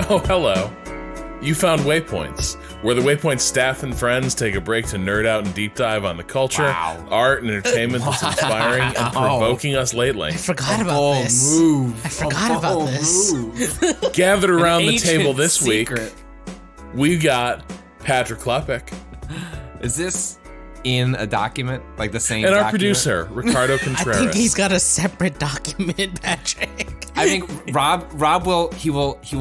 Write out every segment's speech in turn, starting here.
Oh, hello. You found Waypoints, where the Waypoints staff and friends take a break to nerd out and deep dive on the culture, art, and entertainment that's inspiring and provoking us lately. I forgot about this. I forgot about this. Gathered around the table this week, we got Patrick Klepek. Is this in a document, like the same and document? Our producer, Ricardo Contreras. I think he's got a separate document, Patrick. I think Rob will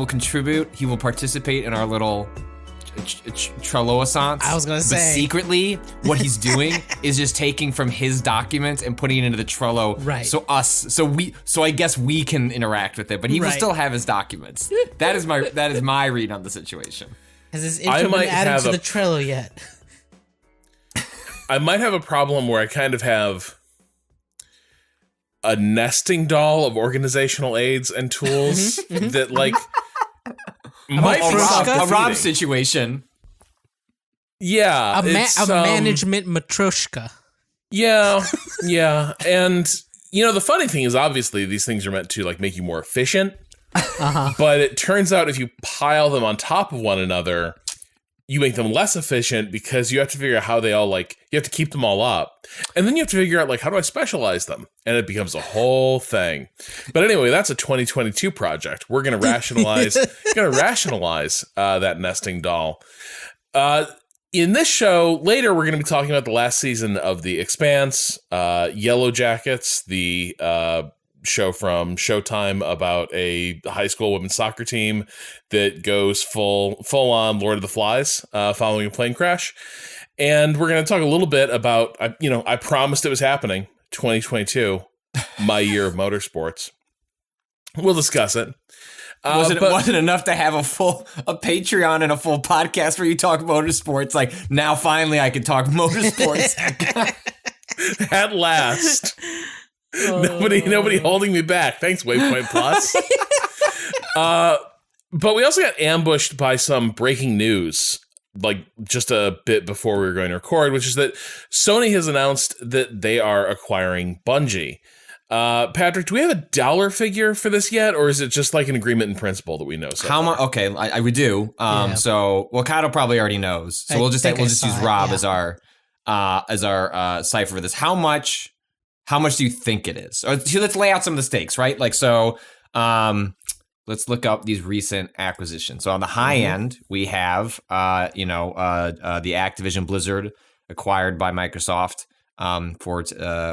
contribute. He will participate in our little Trello-assance. I was gonna say, but secretly, what he's doing is just taking from his documents and putting it into the Trello. Right. So I guess we can interact with it, but he will still have his documents. That is my read on the situation. Has this intro been added to the Trello yet? I might have a problem where I kind of have a nesting doll of organizational aids and tools that, like, might be a Rob situation. Yeah, a management matryoshka. Yeah, and the funny thing is, obviously, these things are meant to like make you more efficient. But it turns out if you pile them on top of one another, you make them less efficient because you have to figure out how they all you have to keep them all up. And then you have to figure out how do I specialize them? And it becomes a whole thing. But anyway, that's a 2022 project. We're going to rationalize that nesting doll. In this show, later we're going to be talking about the last season of The Expanse, Yellowjackets, the show from Showtime about a high school women's soccer team that goes full on Lord of the Flies following a plane crash. And we're going to talk a little bit about, I promised it was happening, 2022, my year of motorsports. We'll discuss it. Wasn't enough to have a Patreon and a full podcast where you talk motorsports. Like, now finally I could talk motorsports. At last. Nobody holding me back. Thanks, Waypoint Plus. But we also got ambushed by some breaking news, just a bit before we were going to record, which is that Sony has announced that they are acquiring Bungie. Patrick, do we have a dollar figure for this yet, or is it just like an agreement in principle that we know? So how much? Okay, we do. So Kato probably already knows. So we'll just use Rob as our cipher for this. How much do you think it is? Or let's lay out some of the stakes, right? Let's look up these recent acquisitions. So on the high end, we have, the Activision Blizzard acquired by Microsoft for,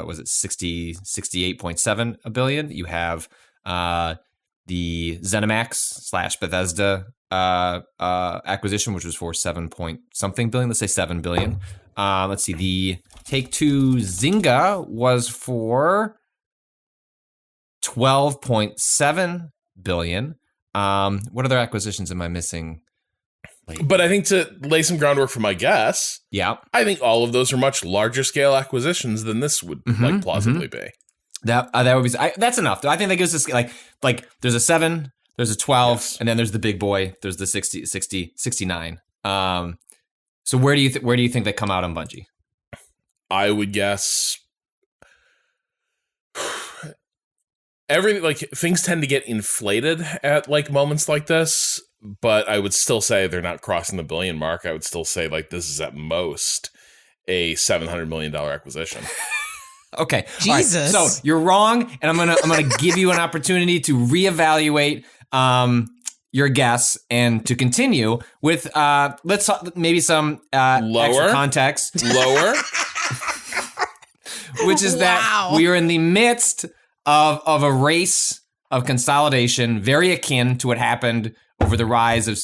was it 68.7 billion? You have the ZeniMax / Bethesda acquisition, which was for 7-point-something billion. Let's say 7 billion. Let's see, the Take-Two Zynga was for 12.7 billion. What other acquisitions am I missing? But I think to lay some groundwork for my guess, I think all of those are much larger scale acquisitions than this would plausibly be. That would be that's enough. I think that gives us like there's a 7, there's a 12, and then there's the big boy. There's the 69. So where do you think they come out on Bungie? I would guess everything, things tend to get inflated at moments like this, but I would still say they're not crossing the billion mark. I would still say this is at most a $700 million acquisition. Okay. Jesus. Right. So you're wrong, and I'm gonna give you an opportunity to reevaluate your guess and to continue with let's talk maybe some extra context. Lower. Which is that we are in the midst of a race of consolidation, very akin to what happened over the rise of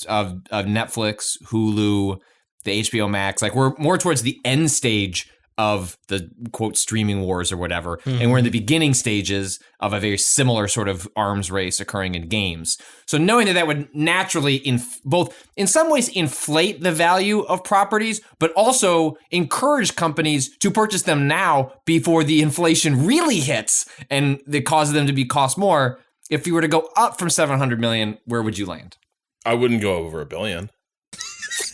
Netflix, Hulu, the HBO Max. We're more towards the end stage of the quote streaming wars or whatever, and we're in the beginning stages of a very similar sort of arms race occurring in games. So knowing that would naturally in some ways inflate the value of properties, but also encourage companies to purchase them now before the inflation really hits and it causes them to cost more. If you were to go up from 700 million, where would you land? I wouldn't go over $1 billion.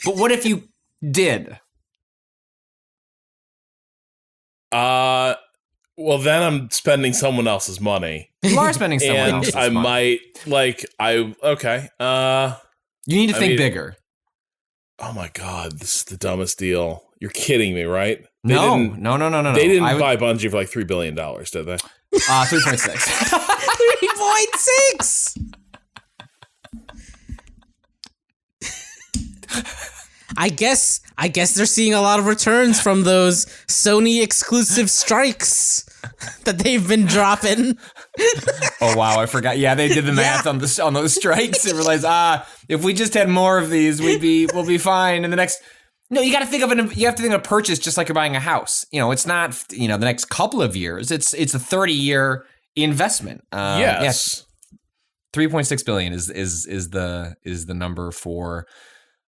But what if you did? Well, then I'm spending someone else's money. You are spending someone else's money. I might, okay. You need to think bigger. Oh my God, this is the dumbest deal. You're kidding me, right? No. They didn't buy Bungie for like $3 billion, did they? 3.6. 3.6. I guess they're seeing a lot of returns from those Sony exclusive strikes that they've been dropping. Oh wow, I forgot. Yeah, they did the math on those strikes and realized, if we just had more of these, we'll be fine. And the next, no, you have to think of a purchase just like you're buying a house. It's not the next couple of years. It's a 30-year investment. Yes, 3.6 billion is the number for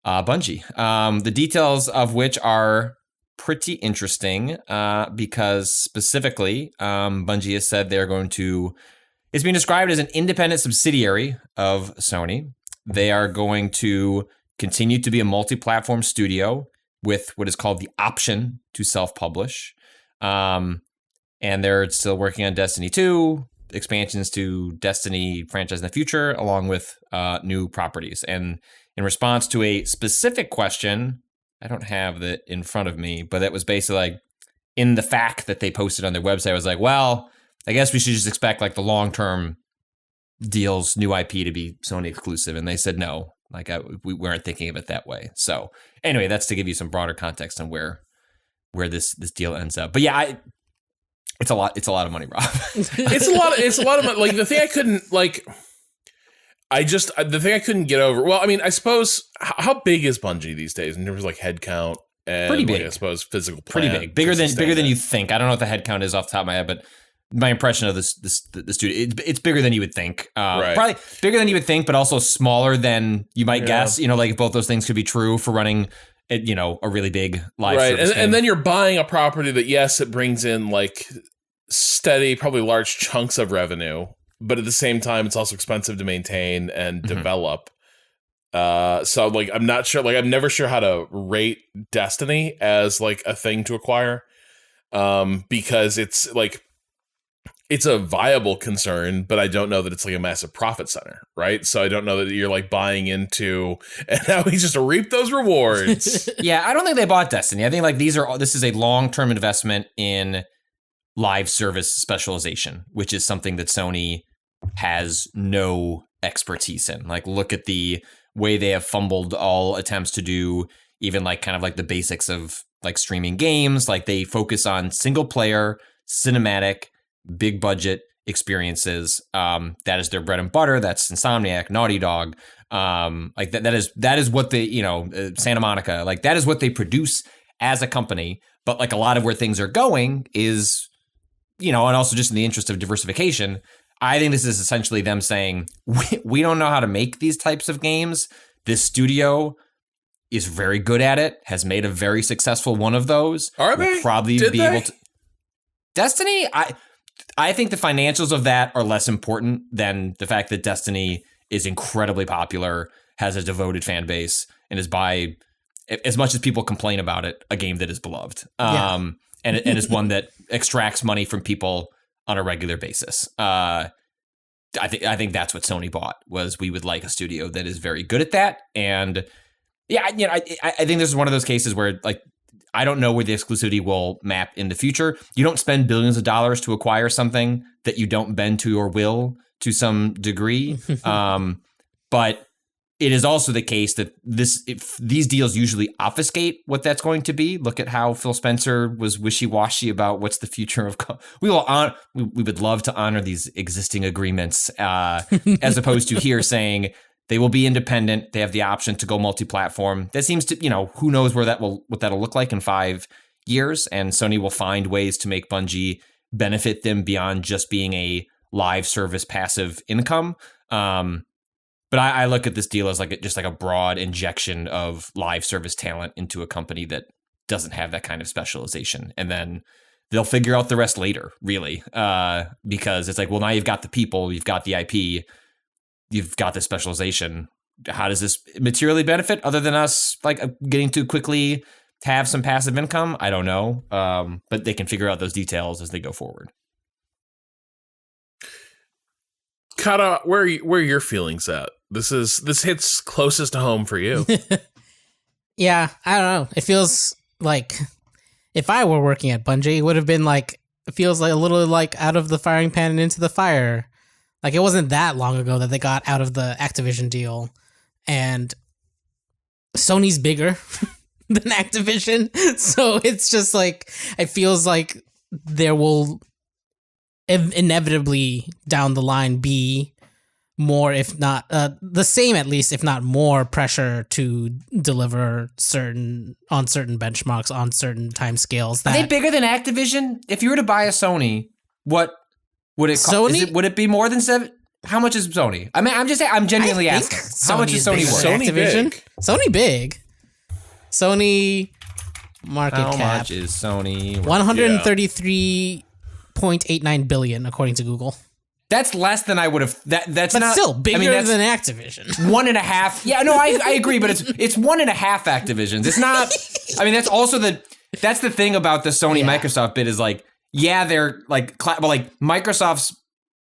Bungie. The details of which are pretty interesting because specifically, Bungie has said they're going to. It's being described as an independent subsidiary of Sony. They are going to continue to be a multi-platform studio with what is called the option to self-publish. And they're still working on Destiny 2, expansions to Destiny franchise in the future, along with new properties. And in response to a specific question, I don't have that in front of me, but that was basically like in the fact that they posted on their website, I was like, well, I guess we should just expect like the long-term deals, new IP to be Sony exclusive. And they said no, we weren't thinking of it that way. So anyway, that's to give you some broader context on where this deal ends up. But yeah, it's a lot of money, Rob. It's a lot of money. Like the thing I couldn't get over. Well, I mean, I suppose how big is Bungie these days in terms of like head count and pretty big. Like, I suppose physical pretty plant, big, bigger than you think. I don't know what the head count is off the top of my head, but my impression of the studio, it's bigger than you would think. Right. Probably bigger than you would think, but also smaller than you might guess. Like both those things could be true for running, a really big live service game. And then you're buying a property that, yes, it brings in like steady, probably large chunks of revenue, but at the same time, it's also expensive to maintain and develop. So like, I'm not sure, like I'm never sure how to rate Destiny as like a thing to acquire. Because it's like, it's a viable concern, but I don't know that it's like a massive profit center, right? So I don't know that you're like buying into, and now we just reap those rewards. Yeah, I don't think they bought Destiny. I think like this is a long-term investment in live service specialization, which is something that Sony has no expertise in. Like look at the way they have fumbled all attempts to do even like kind of like the basics of like streaming games. Like they focus on single player, cinematic, big budget experiences. That is their bread and butter. That's Insomniac, Naughty Dog. Like that is what they, Santa Monica, like that is what they produce as a company. But like a lot of where things are going is, and also just in the interest of diversification, I think this is essentially them saying, we don't know how to make these types of games. This studio is very good at it, has made a very successful one of those. Are they? Probably be able to. Destiny, I think the financials of that are less important than the fact that Destiny is incredibly popular, has a devoted fan base, and is by, as much as people complain about it, a game that is beloved. And is one that extracts money from people on a regular basis. I think that's what Sony bought, was we would like a studio that is very good at that. And yeah, I think this is one of those cases where like, I don't know where the exclusivity will map in the future. You don't spend billions of dollars to acquire something that you don't bend to your will to some degree. But it is also the case that these deals usually obfuscate what that's going to be. Look at how Phil Spencer was wishy-washy about what's the future of. We would love to honor these existing agreements, as opposed to here saying they will be independent. They have the option to go multi-platform. That seems to, who knows what that'll look like in 5 years. And Sony will find ways to make Bungie benefit them beyond just being a live service passive income. But I look at this deal as like just like a broad injection of live service talent into a company that doesn't have that kind of specialization. And then they'll figure out the rest later, really, because it's like, well, now you've got the people, you've got the IP, you've got the specialization. How does this materially benefit other than us like getting to quickly have some passive income? I don't know. But they can figure out those details as they go forward. Kata, where are your feelings at This hits closest to home for you. Yeah, I don't know. It feels like if I were working at Bungie, it would have been like, it feels like a little like out of the firing pan and into the fire. Like, it wasn't that long ago that they got out of the Activision deal, and Sony's bigger than Activision, so it's just like, it feels like there will inevitably down the line be more, if not the same, at least, if not more pressure to deliver certain benchmarks on certain timescales. Are they bigger than Activision? If you were to buy a Sony, what would it cost? Sony? Would it be more than 7? How much is Sony? I mean, I'm just saying, I'm genuinely asking. How much is Sony worth? Sony big. Sony big. Sony market cap. How much is Sony worth? 133.89 billion according to Google. That's less than I would have. That's But not still bigger I mean, than Activision. 1.5. Yeah, no, I agree, but it's 1.5 Activisions. It's not. I mean, that's the thing about the Sony Microsoft bit is like, yeah, they're like, but like Microsoft's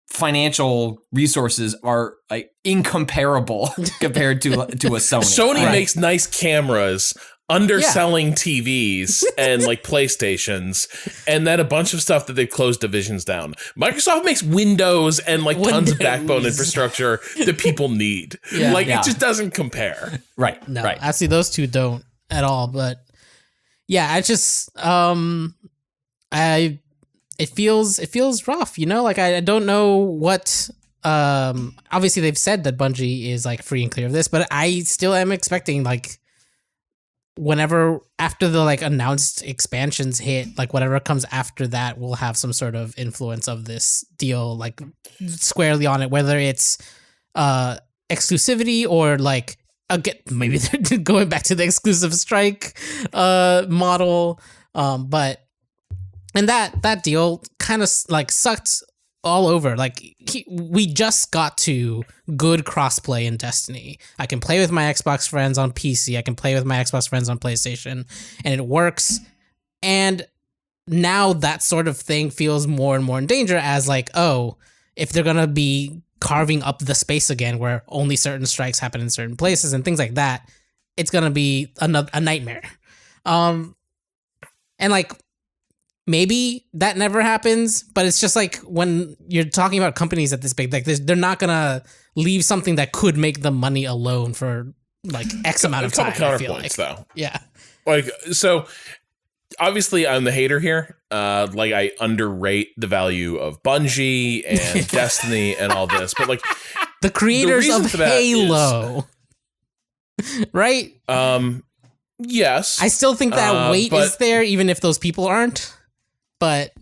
financial resources are like incomparable compared to a Sony. Sony makes nice cameras, underselling TVs and like PlayStations, and then a bunch of stuff that they've closed divisions down. Microsoft makes Windows and like tons of backbone infrastructure that people need. It just doesn't compare. Right. No, right. actually those two don't at all. But yeah, I just it feels rough, you know? Like, I don't know what obviously they've said that Bungie is like free and clear of this, but I still am expecting like whenever after the like announced expansions hit, like whatever comes after that will have some sort of influence of this deal like squarely on it, whether it's exclusivity or like again, maybe they're going back to the exclusive strike model, but and that deal kind of like sucked all over. Like we just got to good crossplay in Destiny. I can play with my Xbox friends on PC. I can play with my Xbox friends on PlayStation, and it works. And now that sort of thing feels more and more in danger as like, oh, if they're gonna be carving up the space again, where only certain strikes happen in certain places and things like that, it's gonna be a nightmare. And like, maybe that never happens, but it's just like when you're talking about companies at this big, like they're not gonna leave something that could make them money alone for like X amount of time. A couple counterpoints, though. Yeah. Like, so obviously I'm the hater here. Like, I underrate the value of Bungie and Destiny and all this, but like the creators of Halo, right? Yes. I still think that weight is there, even if those people aren't. But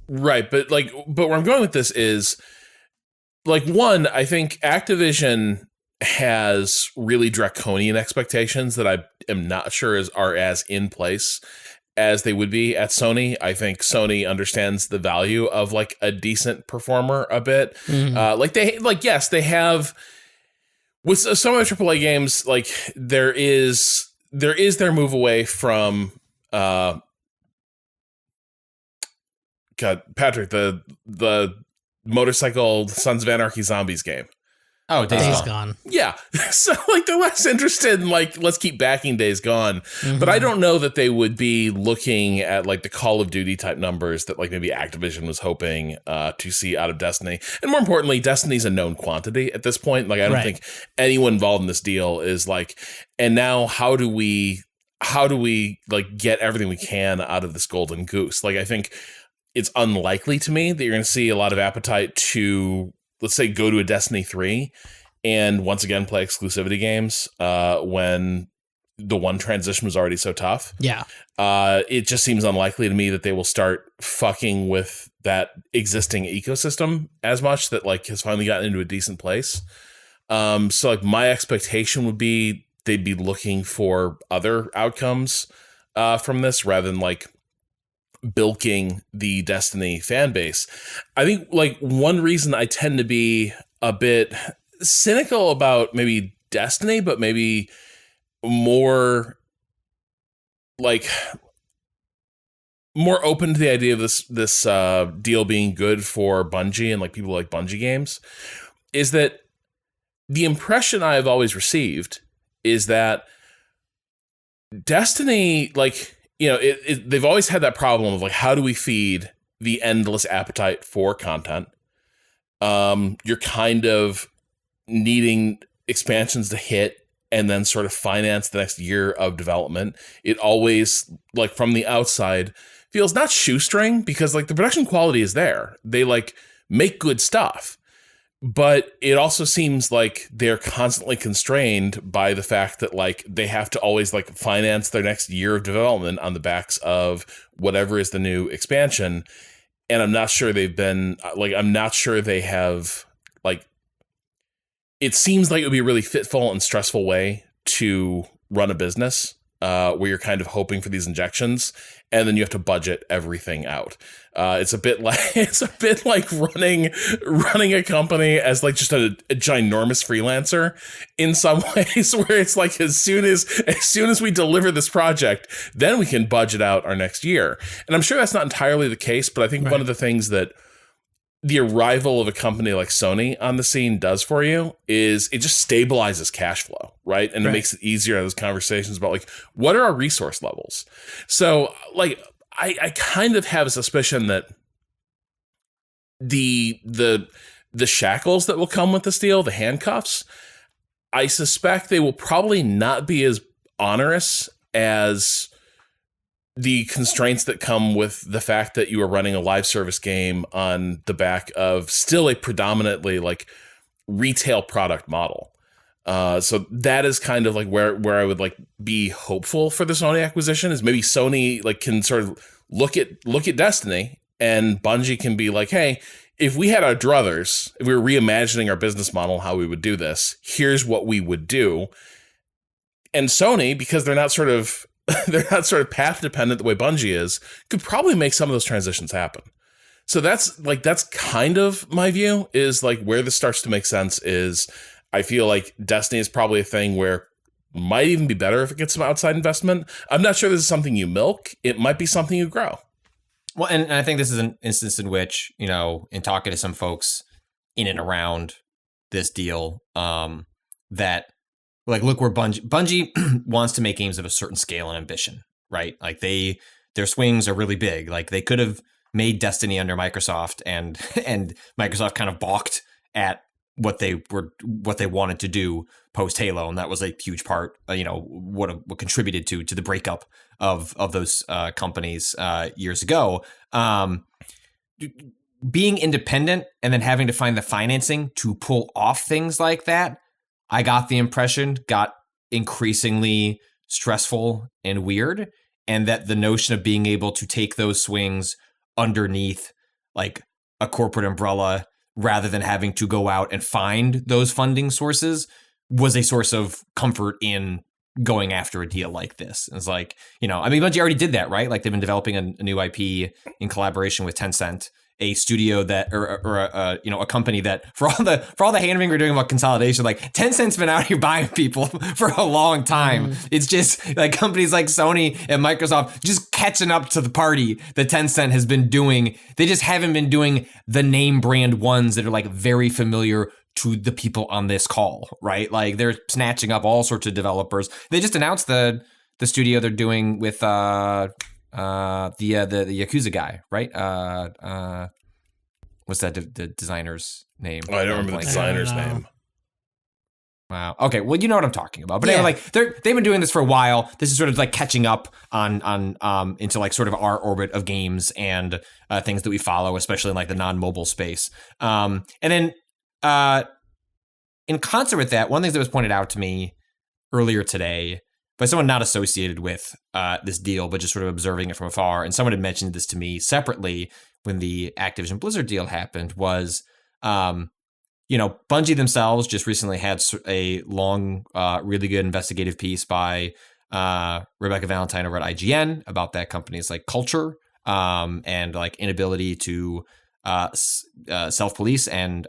right, but where I'm going with this is, like, one, I think Activision has really draconian expectations that I am not sure are as in place as they would be at Sony. I think Sony understands the value of like a decent performer a bit. Mm-hmm. Yes, they have with some of the AAA games. Like there is their move away from. God, Patrick, the motorcycle Sons of Anarchy Zombies game. Oh, Days Gone. Yeah. So like they're less interested in like, let's keep backing Days Gone. Mm-hmm. But I don't know that they would be looking at like the Call of Duty type numbers that like maybe Activision was hoping to see out of Destiny. And more importantly, Destiny's a known quantity at this point. Like I don't think anyone involved in this deal is like, and now how do we like get everything we can out of this golden goose? Like I think it's unlikely to me that you're going to see a lot of appetite to, let's say, go to a Destiny 3 and once again play exclusivity games when the one transition was already so tough. Yeah. It just seems unlikely to me that they will start fucking with that existing ecosystem as much that like has finally gotten into a decent place. So like my expectation would be they'd be looking for other outcomes from this rather than like bilking the Destiny fan base. I think like one reason I tend to be a bit cynical about maybe Destiny, but maybe more open to the idea of this deal being good for Bungie and like people like Bungie games is that the impression I've always received is that Destiny, like, you know, they've always had that problem of like, how do we feed the endless appetite for content? You're kind of needing expansions to hit and then sort of finance the next year of development. It always, like, from the outside feels not shoestring, because like the production quality is there. They like make good stuff. But it also seems like they're constantly constrained by the fact that like they have to always like finance their next year of development on the backs of whatever is the new expansion. And I'm not sure I'm not sure they have, like, it seems like it would be a really fitful and stressful way to run a business, where you're kind of hoping for these injections and then you have to budget everything out. It's a bit like running a company as like just a ginormous freelancer in some ways, where it's like as soon as we deliver this project, then we can budget out our next year. And I'm sure that's not entirely the case, but I think one of the things that the arrival of a company like Sony on the scene does for you is it just stabilizes cash flow, right? And it makes it easier to have those conversations about like, what are our resource levels? So like, I kind of have a suspicion that the shackles that will come with this deal, the handcuffs, I suspect they will probably not be as onerous as the constraints that come with the fact that you are running a live service game on the back of still a predominantly like retail product model. So that is kind of like where I would like be hopeful for the Sony acquisition, is maybe Sony like can sort of look at Destiny, and Bungie can be like, hey, if we had our druthers, if we were reimagining our business model, how we would do this, here's what we would do. And Sony, because they're not sort of path dependent the way Bungie is, could probably make some of those transitions happen. So that's kind of my view, is like where this starts to make sense is I feel like Destiny is probably a thing where might even be better if it gets some outside investment. I'm not sure this is something you milk. It might be something you grow. Well, and I think this is an instance in which, you know, in talking to some folks in and around this deal, that like, look where Bungie wants to make games of a certain scale and ambition, right? Like their swings are really big. Like they could have made Destiny under Microsoft, and Microsoft kind of balked at what they wanted to do post Halo, and that was a huge part, you know, what contributed to the breakup of those companies years ago. Being independent and then having to find the financing to pull off things like that, I got the impression got increasingly stressful and weird, and that the notion of being able to take those swings underneath like a corporate umbrella rather than having to go out and find those funding sources was a source of comfort in going after a deal like this. It's like, you know, I mean, Bungie already did that, right? Like they've been developing a new IP in collaboration with Tencent, a studio that, or you know, a company that for all the hand-wringing we're doing about consolidation, like Tencent's been out here buying people for a long time. It's just like companies like Sony and Microsoft just catching up to the party that Tencent has been doing. They just haven't been doing the name brand ones that are like very familiar to the people on this call, right? Like they're snatching up all sorts of developers. They just announced the studio they're doing with the Yakuza guy, right? What's that the designer's name? Oh, I don't remember the designer's name. Wow. Okay. Well, you know what I'm talking about. But anyway, like they've been doing this for a while. This is sort of like catching up on into like sort of our orbit of games and things that we follow, especially in like the non-mobile space. And then in concert with that, one thing that was pointed out to me earlier today by someone not associated with this deal, but just sort of observing it from afar, and someone had mentioned this to me separately when the Activision Blizzard deal happened, was, you know, Bungie themselves just recently had a long, really good investigative piece by Rebecca Valentine over at IGN about that company's like culture and like inability to self-police and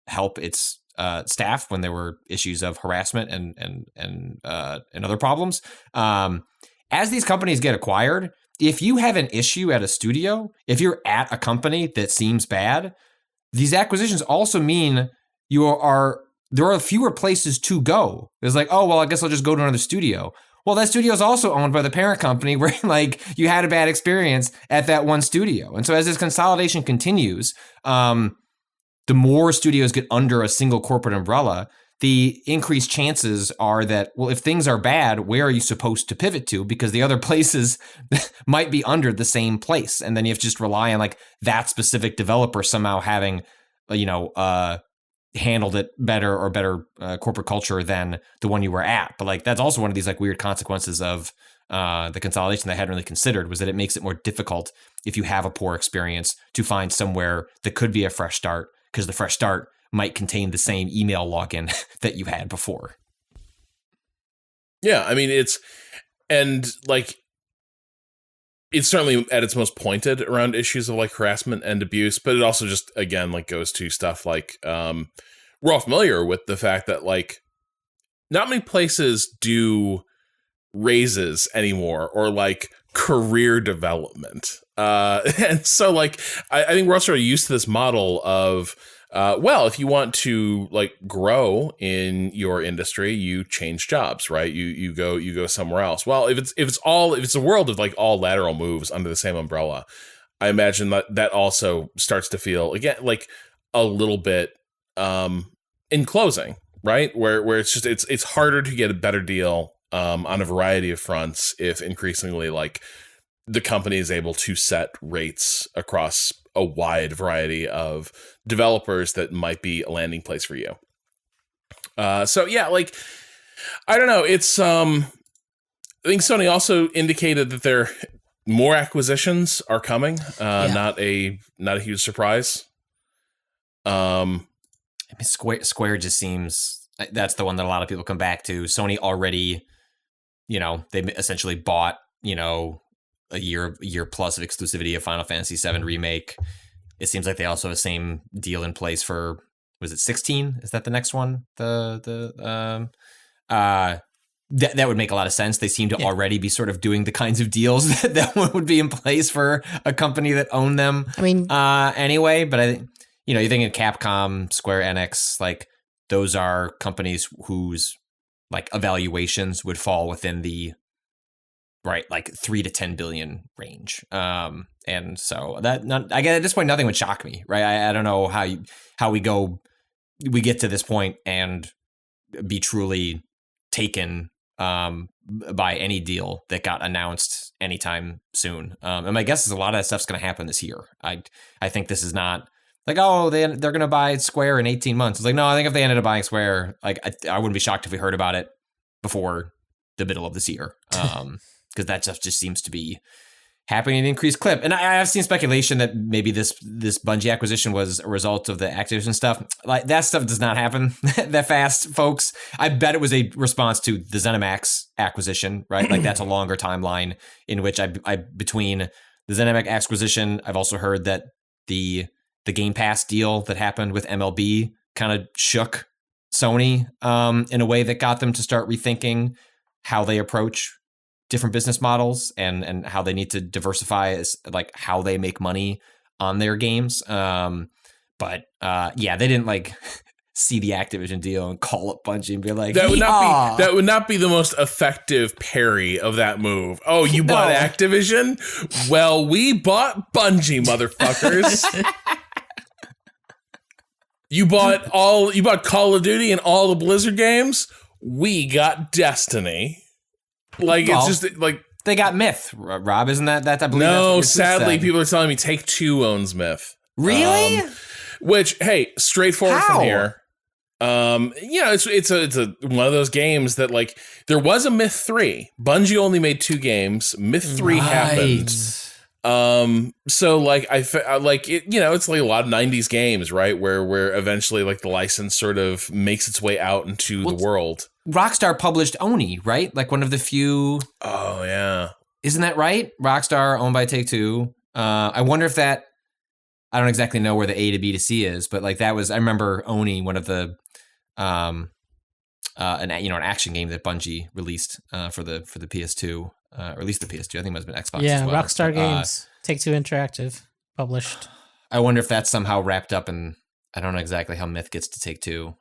help its staff when there were issues of harassment and other problems. As these companies get acquired, if you have an issue at a studio, if you're at a company that seems bad, these acquisitions also mean you are there are fewer places to go. It's like, oh, well, I guess I'll just go to another studio. Well, that studio is also owned by the parent company where like you had a bad experience at that one studio. And so as this consolidation continues, the more studios get under a single corporate umbrella, the increased chances are that, well, if things are bad, where are you supposed to pivot to? Because the other places might be under the same place. And then you have to just rely on like that specific developer somehow having, handled it better or better corporate culture than the one you were at. But like that's also one of these like weird consequences of the consolidation that I hadn't really considered, was that it makes it more difficult if you have a poor experience to find somewhere that could be a fresh start, because the fresh start might contain the same email login that you had before. Yeah, I mean it's certainly at its most pointed around issues of like harassment and abuse, but it also just again like goes to stuff like we're all familiar with the fact that like not many places do raises anymore or like career development. And so like I think we're all sort of used to this model of well, if you want to like grow in your industry, you change jobs, right? You go somewhere else. Well, if it's a world of like all lateral moves under the same umbrella, I imagine that also starts to feel again like a little bit enclosing, right? Where it's just it's harder to get a better deal on a variety of fronts if increasingly like the company is able to set rates across a wide variety of developers that might be a landing place for you. So yeah, like I don't know. It's I think Sony also indicated that there more acquisitions are coming. Not a huge surprise. I mean, Square just seems that's the one that a lot of people come back to. Sony already, they essentially bought, a year plus of exclusivity of Final Fantasy VII Remake. It seems like they also have the same deal in place for, was it 16? Is that the next one? That would make a lot of sense. They seem to already be sort of doing the kinds of deals that would be in place for a company that owned them. I mean, anyway, but I think, you think of Capcom, Square Enix, like those are companies whose like evaluations would fall within the like 3 to 10 billion range. And so I guess at this point, nothing would shock me, right? I don't know how we get to this point and be truly taken by any deal that got announced anytime soon. And my guess is a lot of that stuff's going to happen this year. I think this is not like, oh, they're going to buy Square in 18 months. It's like, no, I think if they ended up buying Square, like I wouldn't be shocked if we heard about it before the middle of this year. Because that stuff just seems to be happening at an increased clip. And I have seen speculation that maybe this Bungie acquisition was a result of the Activision stuff. Like that stuff does not happen that fast, folks. I bet it was a response to the ZeniMax acquisition, right? Like that's a longer timeline in which I between the ZeniMax acquisition, I've also heard that the Game Pass deal that happened with MLB kind of shook Sony in a way that got them to start rethinking how they approach different business models and how they need to diversify as like how they make money on their games. But they didn't like see the Activision deal and call up Bungie and be like, that would not be the most effective parry of that move. Oh, you bought Activision? Well, we bought Bungie, motherfuckers. You bought Call of Duty and all the Blizzard games? We got Destiny. Like, it's just like they got Myth, Rob, isn't that I believe? No, sadly, people are telling me Take-Two owns Myth. Really? Which, hey, straightforward from here. It's one of those games that like there was a Myth 3. Bungie only made 2 games. Myth 3 happened. So like I like it, it's like a lot of 90s games, right? Where eventually like the license sort of makes its way out into the world. Rockstar published Oni, right? Like one of the few. Oh yeah, isn't that right? Rockstar owned by Take-Two. I wonder if that. I don't exactly know where the A to B to C is, but like that was. I remember Oni, one of the, an action game that Bungie released for the PS2, or at least the PS2. I think it must have been Xbox. Yeah, as well. Rockstar Games, Take-Two Interactive published. I wonder if that's somehow wrapped up in I don't know exactly how Myth gets to Take-Two.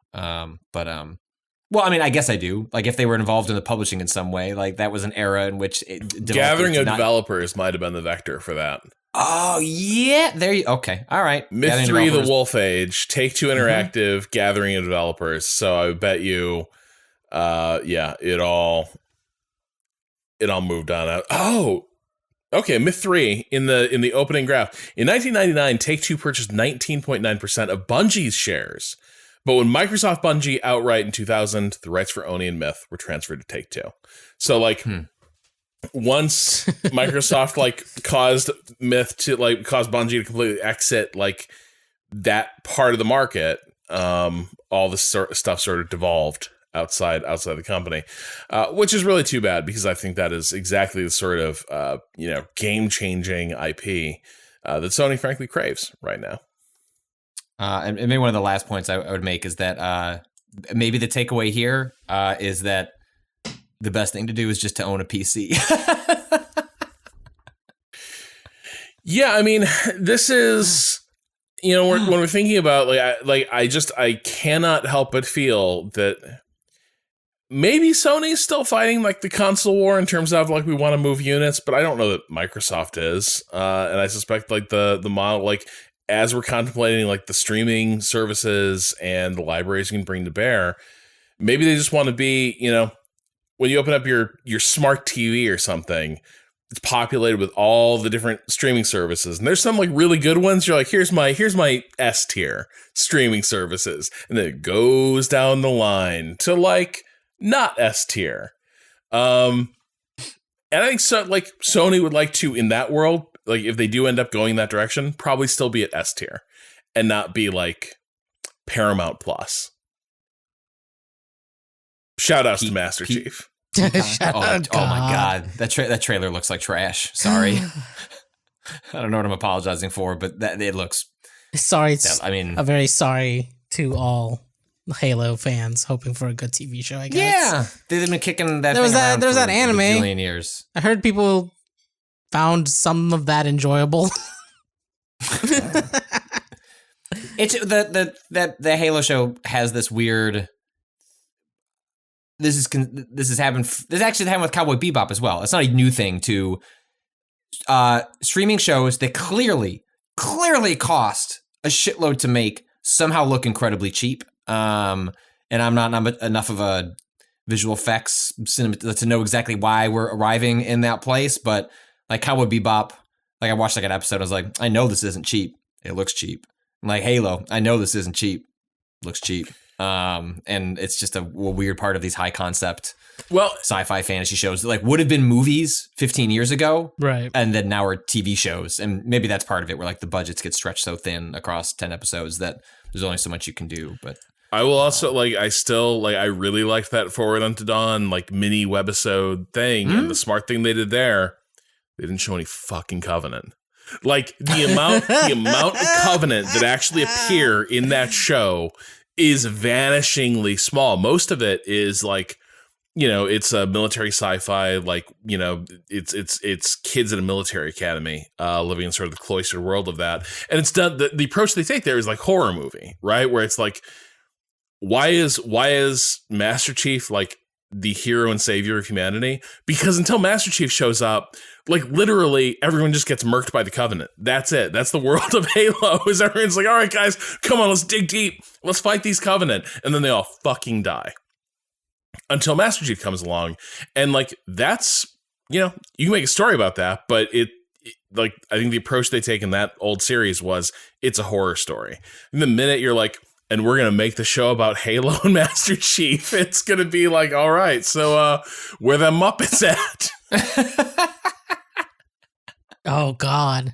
Well, I mean, I guess I do. Like, if they were involved in the publishing in some way, like that was an era in which gathering of developers might have been the vector for that. Oh yeah, there you. Okay, all right. Myth 3, The Wolf Age, Take-Two Interactive, gathering of developers. So I bet you, it all moved on out. Oh, okay. Myth 3 in the opening graph in 1999, Take-Two purchased 19.9% of Bungie's shares. But when Microsoft Bungie outright in 2000, the rights for Oni and Myth were transferred to Take-Two. So like once Microsoft like caused Bungie to completely exit like that part of the market, all this stuff sort of devolved outside the company, which is really too bad because I think that is exactly the sort of game-changing IP that Sony frankly craves right now. And maybe one of the last points I would make is that maybe the takeaway here is that the best thing to do is just to own a PC. Yeah, I mean, this is, when we're thinking about I cannot help but feel that maybe Sony's still fighting like the console war in terms of like we want to move units, but I don't know that Microsoft is, and I suspect like the model like. As we're contemplating like the streaming services and the libraries you can bring to bear, maybe they just want to be, when you open up your smart TV or something, it's populated with all the different streaming services. And there's some like really good ones. You're like, here's my S tier streaming services. And then it goes down the line to like not S tier. And I think so like Sony would like to, in that world, like if they do end up going that direction, probably still be at S tier and not be like Paramount Plus. Shout outs to Master Chief. Oh my God. That trailer looks like trash. Sorry. I don't know what I'm apologizing for, but it looks. Sorry. I'm very sorry to all Halo fans hoping for a good TV show, I guess. Yeah. They've been kicking that. There was that anime. A million years. I heard people found some of that enjoyable. It's the Halo show has this weird. This actually happened with Cowboy Bebop as well. It's not a new thing to streaming shows that clearly cost a shitload to make somehow look incredibly cheap. And I'm not enough of a visual effects cinema to know exactly why we're arriving in that place, but. Like Cowboy Bebop, like I watched like an episode, I was like, I know this isn't cheap. It looks cheap. I'm like Halo, I know this isn't cheap. It looks cheap. And it's just a weird part of these high concept sci-fi fantasy shows that like would have been movies 15 years ago. Right. And then now are TV shows. And maybe that's part of it where like the budgets get stretched so thin across 10 episodes that there's only so much you can do. But I will also I really liked that Forward Unto Dawn like mini webisode thing. And the smart thing they did there, they didn't show any fucking Covenant. Like the amount of Covenant that actually appear in that show is vanishingly small. Most of it is like, it's a military sci-fi, like, it's kids at a military academy living in sort of the cloistered world of that. And it's done. The approach they take there is like horror movie, right? Where it's like, why is Master Chief like the hero and savior of humanity? Because until Master Chief shows up, like literally everyone just gets murked by the Covenant. That's it. That's the world of Halo. Is everyone's like, all right, guys, come on, let's dig deep. Let's fight these Covenant. And then they all fucking die. Until Master Chief comes along. And like, that's, you can make a story about that, but it like, I think the approach they take in that old series was it's a horror story. And the minute you're like, and we're going to make the show about Halo and Master Chief, it's going to be like, all right, so where the Muppets at? Oh, God.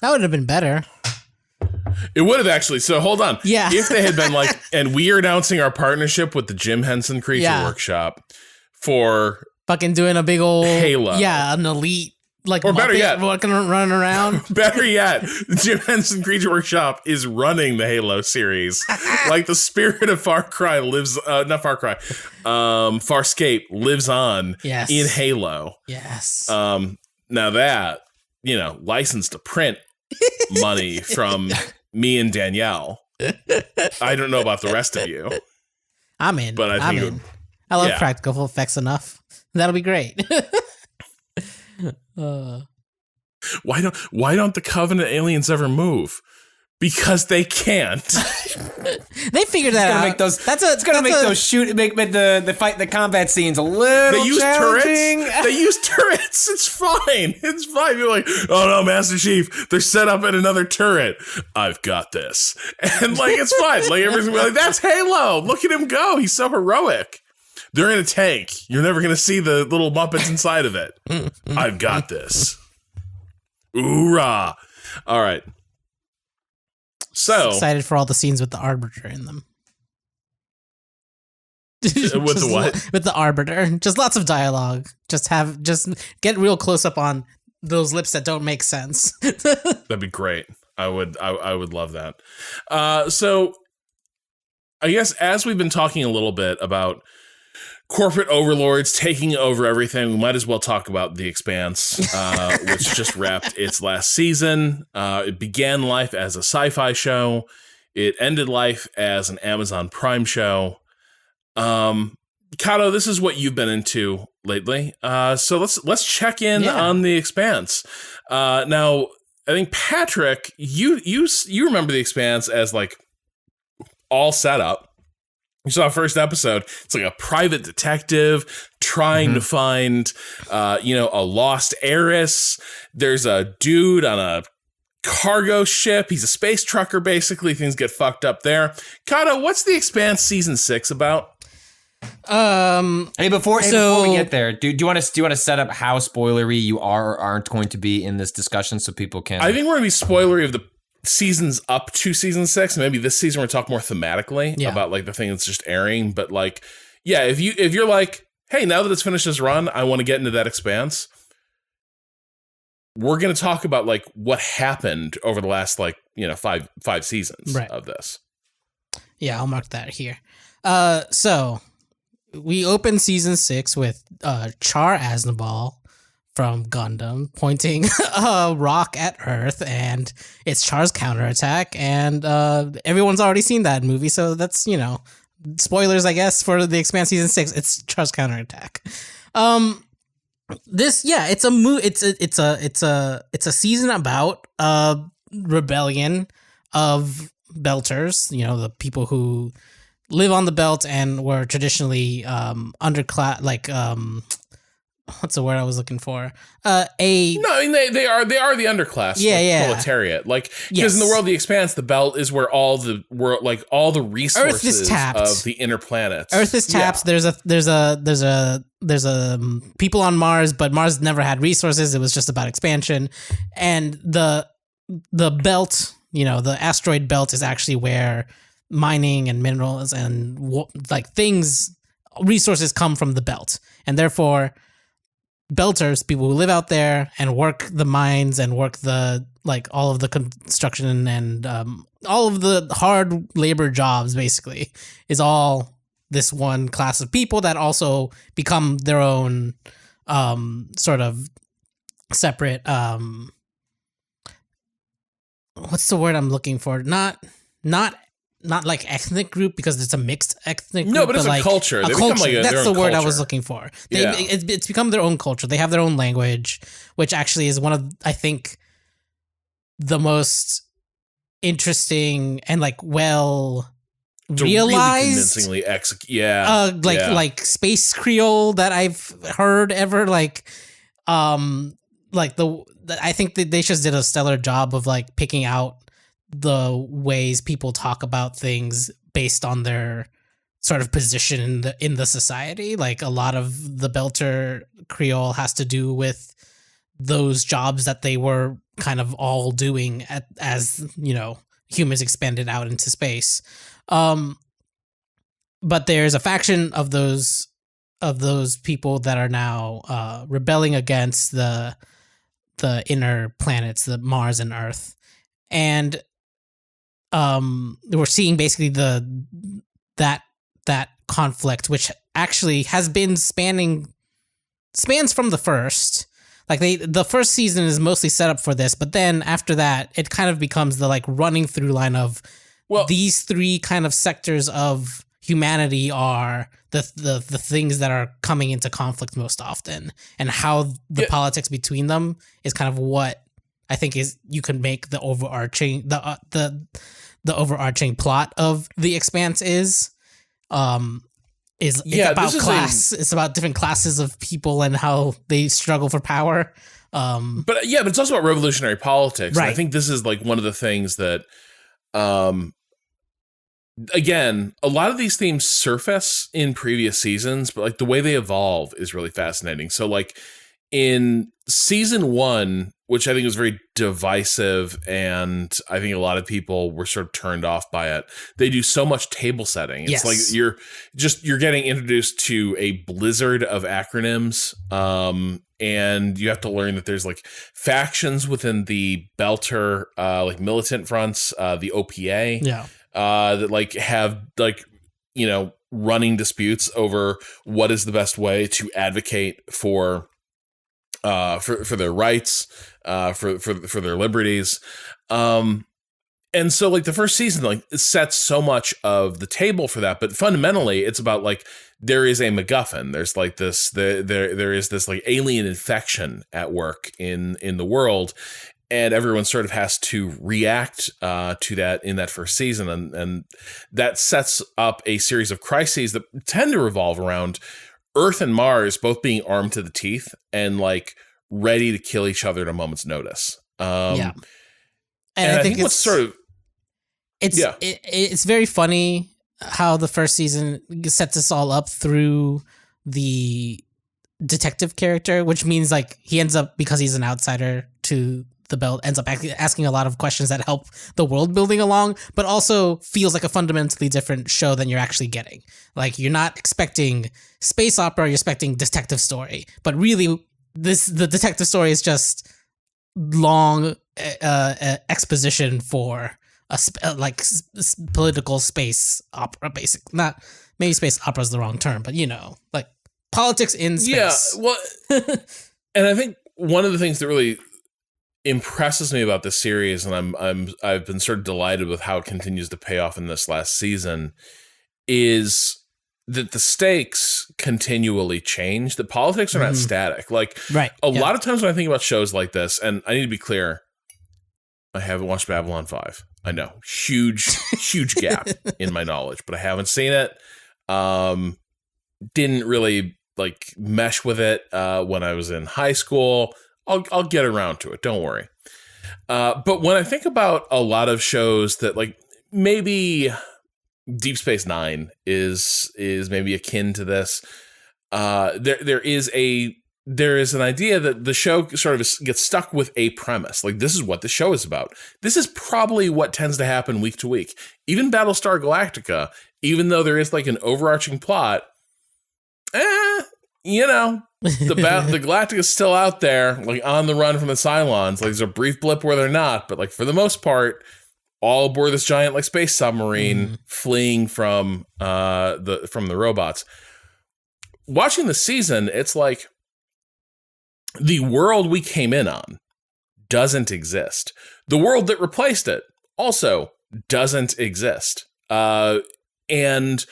That would have been better. It would have actually. So hold on. Yeah. If they had been like, and we are announcing our partnership with the Jim Henson Creature Workshop for fucking doing a big old Halo. Yeah, an elite. Like, or better yet, running around. Better yet, Jim Henson Creature Workshop is running the Halo series. Like the spirit of Far Cry lives, not Far Cry, Farscape lives on in Halo. Yes. Now that, license to print money from me and Danielle, I don't know about the rest of you. I'm in. But I think I love yeah. practical effects enough. That'll be great. Why don't the Covenant aliens ever move? Because they can't. They figured that out. It's gonna make the fight, the combat scenes a little They use challenging. turrets. They use turrets. It's fine. It's fine. You're like, oh no, Master Chief, they're set up in another turret. I've got this, and like it's fine. Like everybody's like, that's Halo. Look at him go. He's so heroic. They're in a tank. You're never gonna see the little Muppets inside of it. I've got this. Hoorah! All right. So excited for all the scenes with the Arbiter in them. With the what? With the Arbiter. Just lots of dialogue. Just get real close up on those lips that don't make sense. That'd be great. I would love that. So I guess as we've been talking a little bit about corporate overlords taking over everything, we might as well talk about The Expanse, which just wrapped its last season. It began life as a sci-fi show. It ended life as an Amazon Prime show. Kato, this is what you've been into lately. So let's check in on The Expanse. Now, I think Patrick, you remember The Expanse as like all set up. You saw the first episode. It's like a private detective trying to find, a lost heiress. There's a dude on a cargo ship. He's a space trucker, basically. Things get fucked up there. Kato, what's The Expanse season 6 about? Hey, before we get there, do you want to set up how spoilery you are or aren't going to be in this discussion so people can? I think we're going to be spoilery of the seasons up to season 6. Maybe this season we'll talk more thematically about like the thing that's just airing. But like, yeah, if you're like, hey, now that it's finished this run, I want to get into that Expanse. We're going to talk about like what happened over the last like, five seasons of this. Yeah, I'll mark that here. So we open season 6 with Char Aznavour from Gundam pointing a rock at Earth, and it's Char's counterattack, and everyone's already seen that movie, so that's spoilers, I guess, for The Expanse season 6. It's Char's counterattack. It's a season about rebellion of Belters, the people who live on the belt and were traditionally underclass, like what's the word I was looking for? They are the underclass, proletariat. Like, because in the world of The Expanse, the belt is where all the resources Earth is tapped. Of the inner planets. Earth is tapped. Yeah. There's a people on Mars, but Mars never had resources. It was just about expansion, and the belt, the asteroid belt, is actually where mining and minerals and resources come from the belt, and therefore Belters, people who live out there and work the mines and work the all of the construction and all of the hard labor jobs, basically, is all this one class of people that also become their own sort of separate what's the word I'm looking for? Not like ethnic group, because it's a mixed ethnic group. No, but it's a culture. They become that's the word culture. I was looking for. It's become their own culture. They have their own language, which actually is one of, I think, the most interesting and well realized, really convincingly like space Creole that I've heard ever. I think that they just did a stellar job of picking out the ways people talk about things based on their sort of position in the society. Like, a lot of the Belter Creole has to do with those jobs that they were kind of all doing as humans expanded out into space. But there's a faction of those people that are now rebelling against the inner planets, the Mars and Earth, and we're seeing basically that conflict, which actually has been spans from the first. The first season is mostly set up for this, but then after that, it kind of becomes the running through line of these three kind of sectors of humanity are the things that are coming into conflict most often, and how the politics between them is kind of what I think is you can make the overarching the overarching plot of The Expanse is it's about class. It's about different classes of people and how they struggle for power. But it's also about revolutionary politics. Right. And I think this is like one of the things that, again, a lot of these themes surface in previous seasons, but like the way they evolve is really fascinating. So like in season 1, which I think was very divisive, and I think a lot of people were sort of turned off by it. They do so much table setting. It's like you're getting introduced to a blizzard of acronyms, and you have to learn that there's like factions within the Belter, like militant fronts, the OPA, that like have like, you know, running disputes over what is the best way to advocate for their rights, for their liberties. And so like the first season, like it sets so much of the table for that, but fundamentally it's about like, there is a MacGuffin. There's like this, there is this like alien infection at work in the world, and everyone sort of has to react to that in that first season. And that sets up a series of crises that tend to revolve around Earth and Mars both being armed to the teeth and like ready to kill each other at a moment's notice. And I think what's sort of it's very funny how the first season sets us all up through the detective character, which means like he ends up, because he's an outsider to the belt, ends up asking a lot of questions that help the world building along, but also feels like a fundamentally different show than you're actually getting. Like you're not expecting space opera, you're expecting detective story, but really the detective story is just long exposition for a political space opera, not maybe space opera is the wrong term, but you know, like politics in space. Yeah, well, and I think one of the things that really impresses me about this series, and I've been sort of delighted with how it continues to pay off in this last season, is that the stakes continually change. The politics are not static. Like a lot of times when I think about shows like this, and I need to be clear, I haven't watched Babylon 5. I know, huge gap in my knowledge, but I haven't seen it. Didn't really like mesh with it when I was in high school. I'll get around to it. Don't worry. But when I think about a lot of shows that like maybe Deep Space Nine is maybe akin to this, there is an idea that the show sort of gets stuck with a premise. Like, this is what the show is about. This is probably what tends to happen week to week. Even Battlestar Galactica, even though there is like an overarching plot, you know, the Galactica is still out there, like on the run from the Cylons. Like, there's a brief blip where they're not, but like for the most part, all aboard this giant like space submarine, fleeing from the robots. Watching the season, it's like the world we came in on doesn't exist. The world that replaced it also doesn't exist. And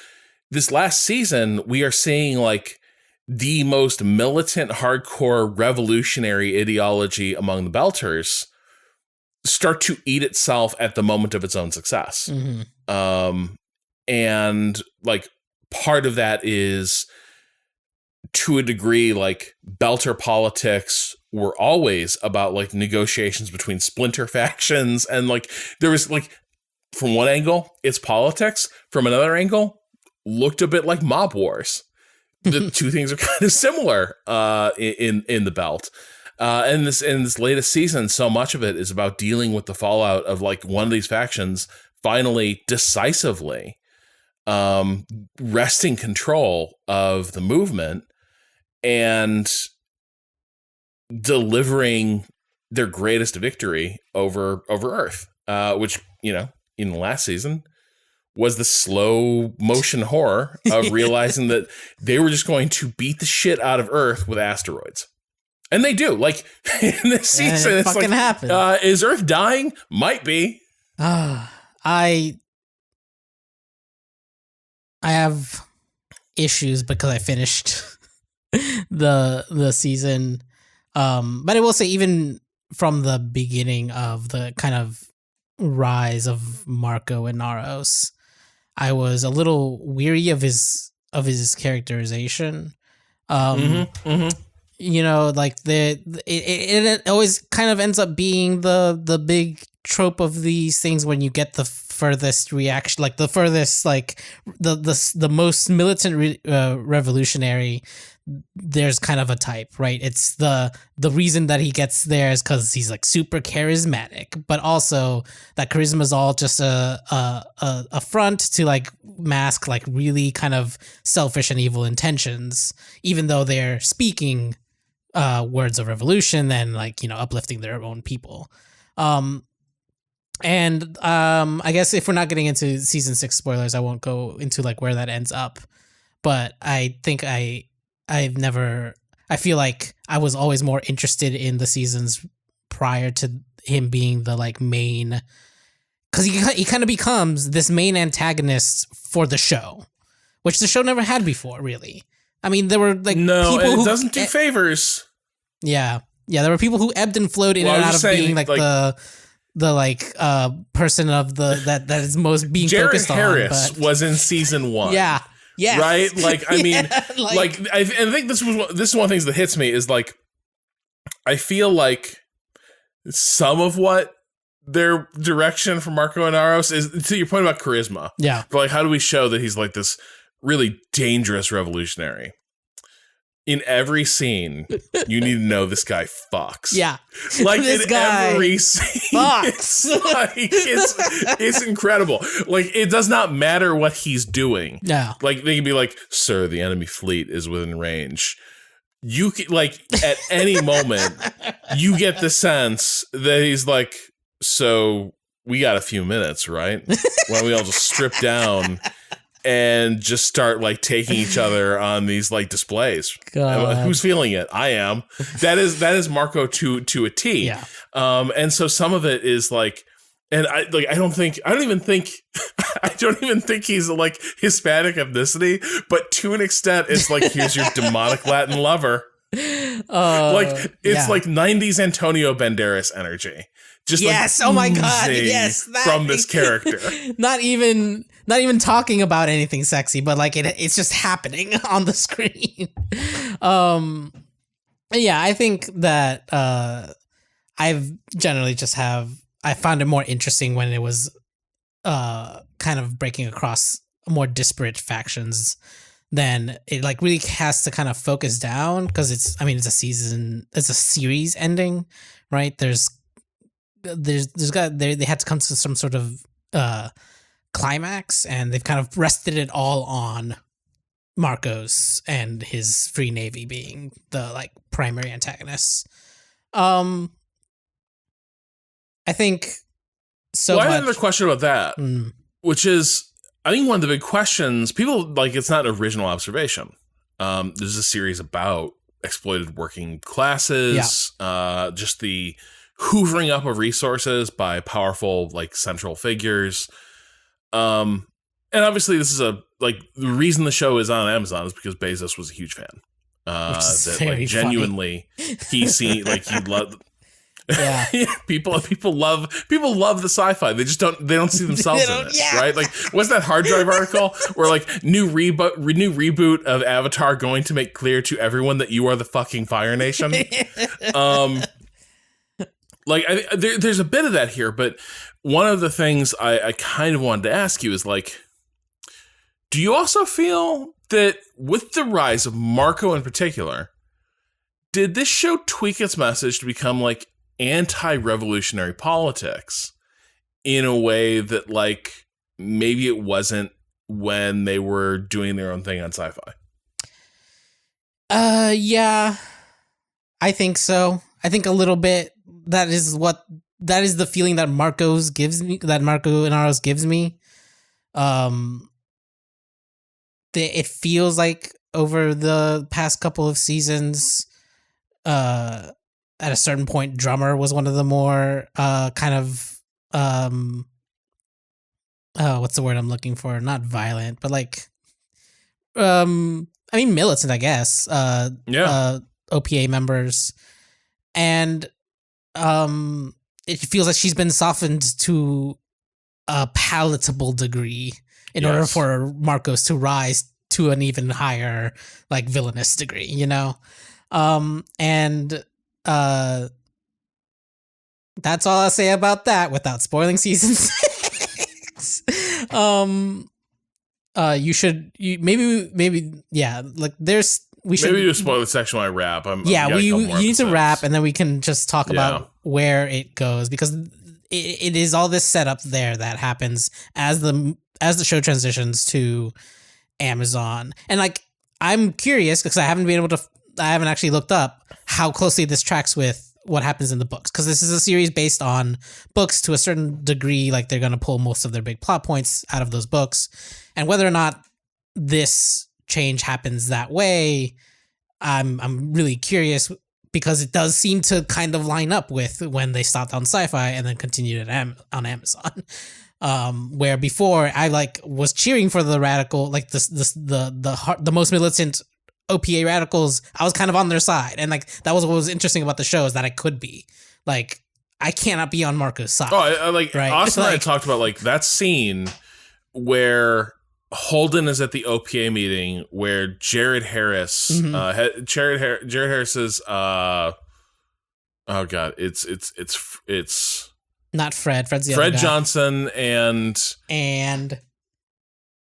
this last season, we are seeing like the most militant, hardcore, revolutionary ideology among the Belters start to eat itself at the moment of its own success. And like part of that is, to a degree, like Belter politics were always about like negotiations between splinter factions. And like there was like, from one angle, it's politics. From another angle, looked a bit like mob wars. The two things are kind of similar in the Belt. And this latest season, so much of it is about dealing with the fallout of like one of these factions finally decisively wresting control of the movement and delivering their greatest victory over Earth, which, you know, in the last season was the slow motion horror of realizing that they were just going to beat the shit out of Earth with asteroids. And they do. Like, in this season, it's like, happened. Is Earth dying? Might be. I I have issues because I finished the season. But I will say, even from the beginning of the kind of rise of Marco Inaros, I was a little weary of his characterization. You know, like it always kind of ends up being the big trope of these things when you get the furthest reaction, like the furthest, like the most militant revolutionary. There's kind of a type, right? It's the reason that he gets there is because he's like super charismatic, but also that charisma is all just a front to like mask like really kind of selfish and evil intentions, even though they're speaking words of revolution and like, you know, uplifting their own people. I guess if we're not getting into season 6 spoilers, I won't go into like where that ends up, but I think I feel like I was always more interested in the seasons prior to him being the like main, because he kind of becomes this main antagonist for the show, which the show never had before, really. I mean, there were like people it doesn't do favors. Yeah, there were people who ebbed and flowed in and out of being like the person of the that is most being Jared focused Harris on. But was in season 1. Yeah. Yes. Right? Like, I mean, yeah, I think this is one of the things that hits me is like, I feel like some of what their direction for Marco Inaros is, to your point about charisma. Yeah. But like, how do we show that he's like this really dangerous revolutionary? In every scene, you need to know this guy fucks. Yeah. Like this in guy every scene. It's incredible. Like, it does not matter what he's doing. Yeah. Like, they can be like, sir, the enemy fleet is within range. You can, like, at any moment, you get the sense that he's like, so we got a few minutes, right? Why don't we all just strip down and just start like taking each other on these like displays. Who's feeling it? I am. That is Marco to a T. Yeah. And so some of it is like, and I don't even think he's like Hispanic ethnicity, but to an extent, it's like, here's your demonic Latin lover. Like it's like 90s Antonio Banderas energy. Just yes, like, oh my god, yes, from this character. Not even talking about anything sexy, but like it's just happening on the screen. Yeah, I think that I've generally I found it more interesting when it was kind of breaking across more disparate factions. Then it like really has to kind of focus down, because it's a series ending, right? They had to come to some sort of climax, and they've kind of rested it all on Marcos and his Free Navy being the like primary antagonists. I think so. Well, I have another question about that, which is, I think one of the big questions, people like, it's not an original observation. There's a series about exploited working classes, just the hoovering up of resources by powerful like central figures. And obviously this is the reason the show is on Amazon is because Bezos was a huge fan. That like genuinely he loved. Yeah. people love the sci-fi. They just don't see themselves in it, right? Like, what's that hard drive article where like new reboot of Avatar going to make clear to everyone that you are the fucking Fire Nation? Like, there's a bit of that here, but one of the things I kind of wanted to ask you is like, do you also feel that with the rise of Marco in particular, did this show tweak its message to become like anti-revolutionary politics in a way that like maybe it wasn't when they were doing their own thing on sci-fi? Yeah, I think so. I think a little bit. That is the feeling that Marco Inaros gives me. It feels like over the past couple of seasons, at a certain point, Drummer was one of the more kind of what's the word I'm looking for? Not violent, but like I mean, militant, I guess. OPA members, and it feels like she's been softened to a palatable degree in order for Marcos to rise to an even higher, like, villainous degree, you know? And that's all I'll say about that without spoiling season 6. Maybe like we should maybe just spoil the section when I wrap. You need to wrap, and then we can just talk about where it goes, because it is all this setup there that happens as the show transitions to Amazon. And like, I'm curious because I haven't actually looked up how closely this tracks with what happens in the books, because this is a series based on books to a certain degree. Like, they're going to pull most of their big plot points out of those books, and whether or not this change happens that way, I'm really curious, because it does seem to kind of line up with when they stopped on Sci-Fi and then continued on Amazon. Where before I was cheering for the radical, like the most militant OPA radicals. I was kind of on their side, and like that was what was interesting about the show, is that I could be like, I cannot be on Marco's side. Oh, right? Austin and I Like, talked about like that scene where Holden is at the OPA meeting where Jared Harris, Jared Harris's, oh god, it's not Fred. Fred's the Fred other guy. Johnson and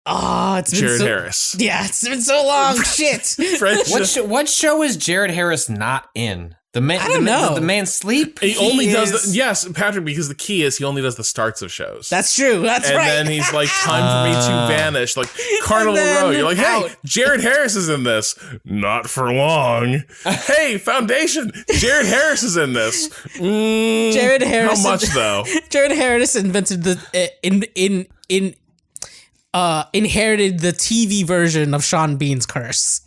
it's been Jared Harris. Yeah, it's been so long. Shit. Fred, What show is Jared Harris not in? The man. I don't know. Does the man sleep? he only does yes, Patrick, because the key is he only does the starts of shows. That's true. That's and right. then he's like, time for me to vanish. Like Carnival then Row. You're like, hey, out. Jared Harris is in this. Not for long. Hey, Foundation. Jared Harris is in this. Jared Harris. How much though? Jared Harris invented inherited the TV version of Sean Bean's curse.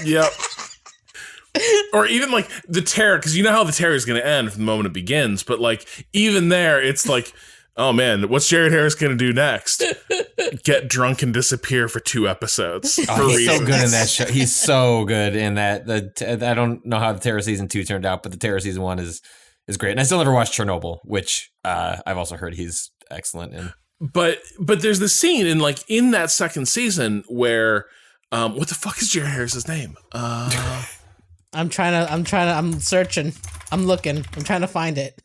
Yep. Or even like the terror, because you know how the terror is going to end from the moment it begins. But like even there, it's like, oh man, what's Jared Harris going to do next? Get drunk and disappear for 2 episodes. He's so good in that show. He's so good in that. I don't know how the Terror season 2 turned out, but the Terror season 1 is great. And I still never watched Chernobyl, which I've also heard he's excellent in. But there's the scene in that second season where what the fuck is Jared Harris's name? I'm searching. I'm looking. I'm trying to find it.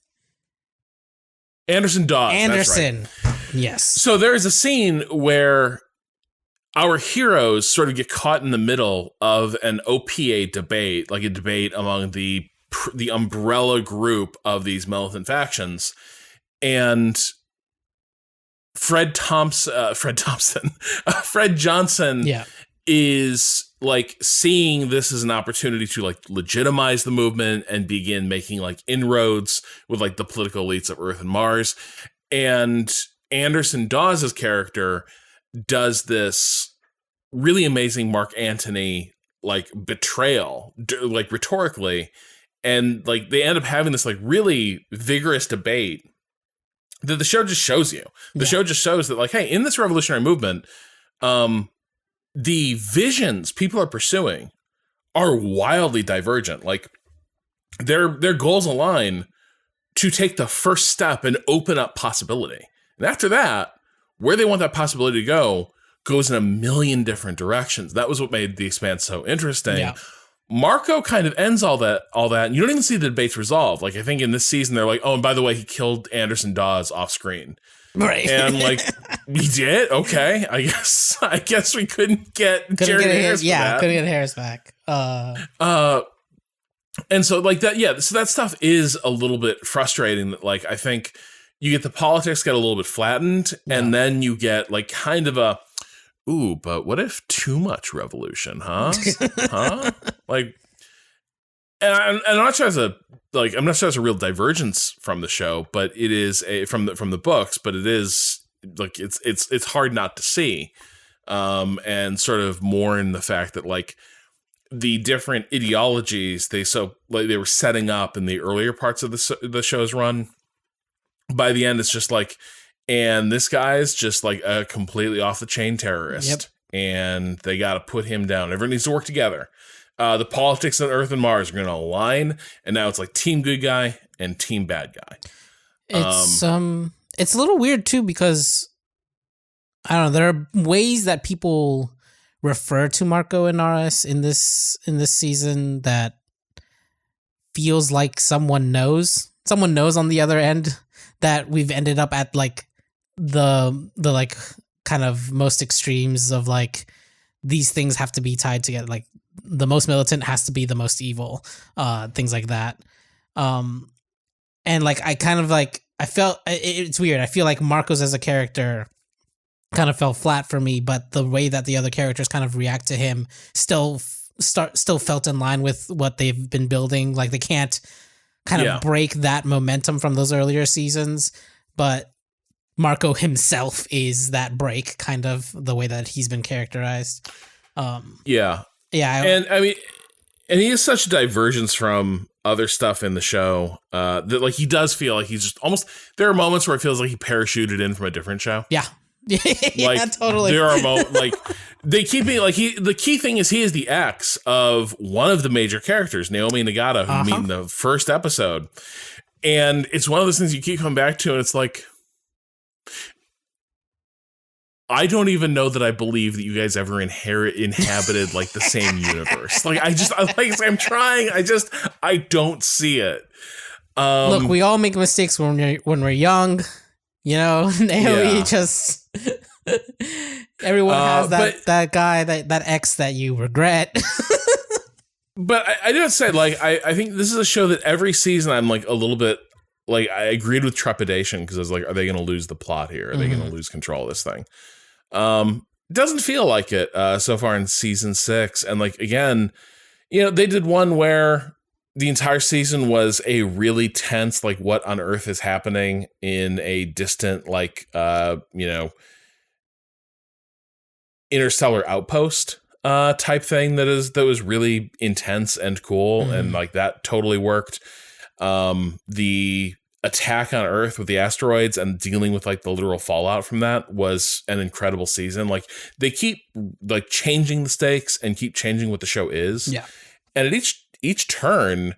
Anderson Dawes. Anderson. That's right. Yes. So there is a scene where our heroes sort of get caught in the middle of an OPA debate, like a debate among the umbrella group of these militant factions, and Fred Johnson is like seeing this as an opportunity to like legitimize the movement and begin making like inroads with like the political elites of Earth and Mars. And Anderson Dawes' character does this really amazing Mark Antony like betrayal, like rhetorically, and like they end up having this like really vigorous debate that the show just shows you. The show just shows that like, hey, in this revolutionary movement, the visions people are pursuing are wildly divergent. Like their goals align to take the first step and open up possibility. And after that, where they want that possibility to go goes in a million different directions. That was what made The Expanse so interesting. Yeah. Marco kind of ends all that, and you don't even see the debates resolved. Like I think in this season they're like, oh, and by the way, he killed Anderson Dawes off screen. Right. And like we did? Okay. I guess we couldn't get Jared Harris. Couldn't get Harris back. And so like that, so that stuff is a little bit frustrating. That like I think you get the politics get a little bit flattened, and then you get like kind of a ooh, but what if too much revolution, huh? Huh? Like, and I'm not sure I'm not sure it's a real divergence from the show, but it is from the books, but it is like it's hard not to see, and sort of mourn the fact that like the different ideologies they were setting up in the earlier parts of the show's run. By the end, it's just like, and this guy is just like a completely off the chain terrorist. Yep. and they got to put him down. Everyone needs to work together. The politics on Earth and Mars are going to align, and now it's like team good guy and team bad guy. It's a little weird too, because I don't know, there are ways that people refer to Marco and RS in this season that feels like someone knows on the other end, that we've ended up at like the like kind of most extremes of like these things have to be tied together, like the most militant has to be the most evil, things like that. And like I kind of like I felt it's weird. I feel like Marcos as a character kind of fell flat for me, but the way that the other characters kind of react to him still felt in line with what they've been building. Like they can't kind of break that momentum from those earlier seasons, but Marco himself is that break, kind of the way that he's been characterized. Yeah. And I mean, and he is such a divergence from other stuff in the show that like he does feel like he's just almost, there are moments where it feels like he parachuted in from a different show. Yeah. Yeah, totally. There are like they keep me like the key thing is he is the ex of one of the major characters, Naomi Nagata, who we meet in the first episode. And it's one of those things you keep coming back to, and it's like, I don't even know that I believe that you guys ever inhabited like the same universe. Like I'm trying. I don't see it. Look, we all make mistakes when we're young. You know, Naomi just everyone has that guy, that ex that you regret. But I do have to say, like, I think this is a show that every season I'm like a little bit like I agreed with trepidation, because I was like, are they going to lose the plot here? Are they going to lose control of this thing? Doesn't feel like it so far in season 6. And like, again, you know, they did one where the entire season was a really tense, like, what on earth is happening in a distant, like, you know, interstellar outpost type thing that was really intense and cool. And like that totally worked. The attack on Earth with the asteroids and dealing with like the literal fallout from that was an incredible season. Like they keep like changing the stakes and keep changing what the show is. Yeah. And at each turn,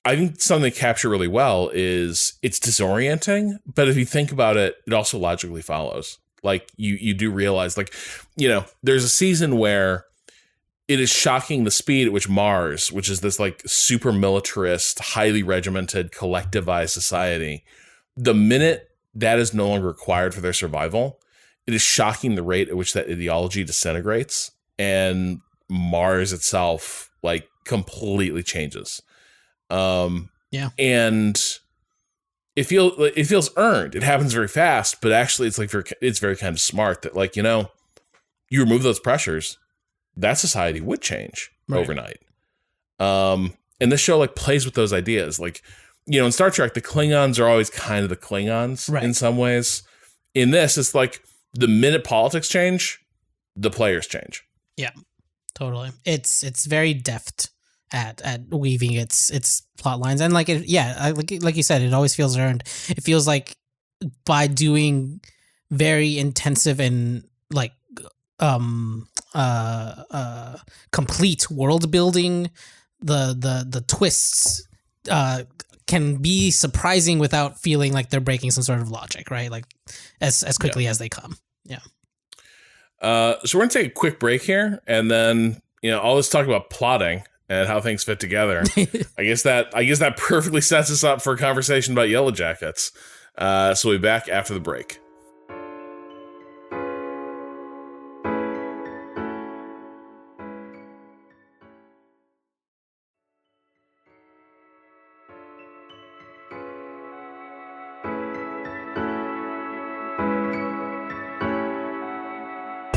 I think something they capture really well is it's disorienting, but if you think about it, it also logically follows. Like you do realize, like, you know, there's a season where it is shocking the speed at which Mars, which is this like super militarist, highly regimented, collectivized society, the minute that is no longer required for their survival, it is shocking the rate at which that ideology disintegrates, and Mars itself like completely changes. Yeah. And it feels earned. It happens very fast, but actually it's very kind of smart that, like, you know, you remove those pressures, that society would change overnight. And this show like plays with those ideas. Like, you know, in Star Trek, the Klingons are always kind of the Klingons in some ways. In this, it's like the minute politics change, the players change. Yeah, totally. It's very deft at weaving its plot lines, and like like you said, it always feels earned. It feels like by doing very intensive and like complete world building, the twists can be surprising without feeling like they're breaking some sort of logic, right? Like as quickly as they come. Yeah. So we're gonna take a quick break here, and then, you know, all this talk about plotting and how things fit together. I guess that perfectly sets us up for a conversation about Yellowjackets. So we'll be back after the break.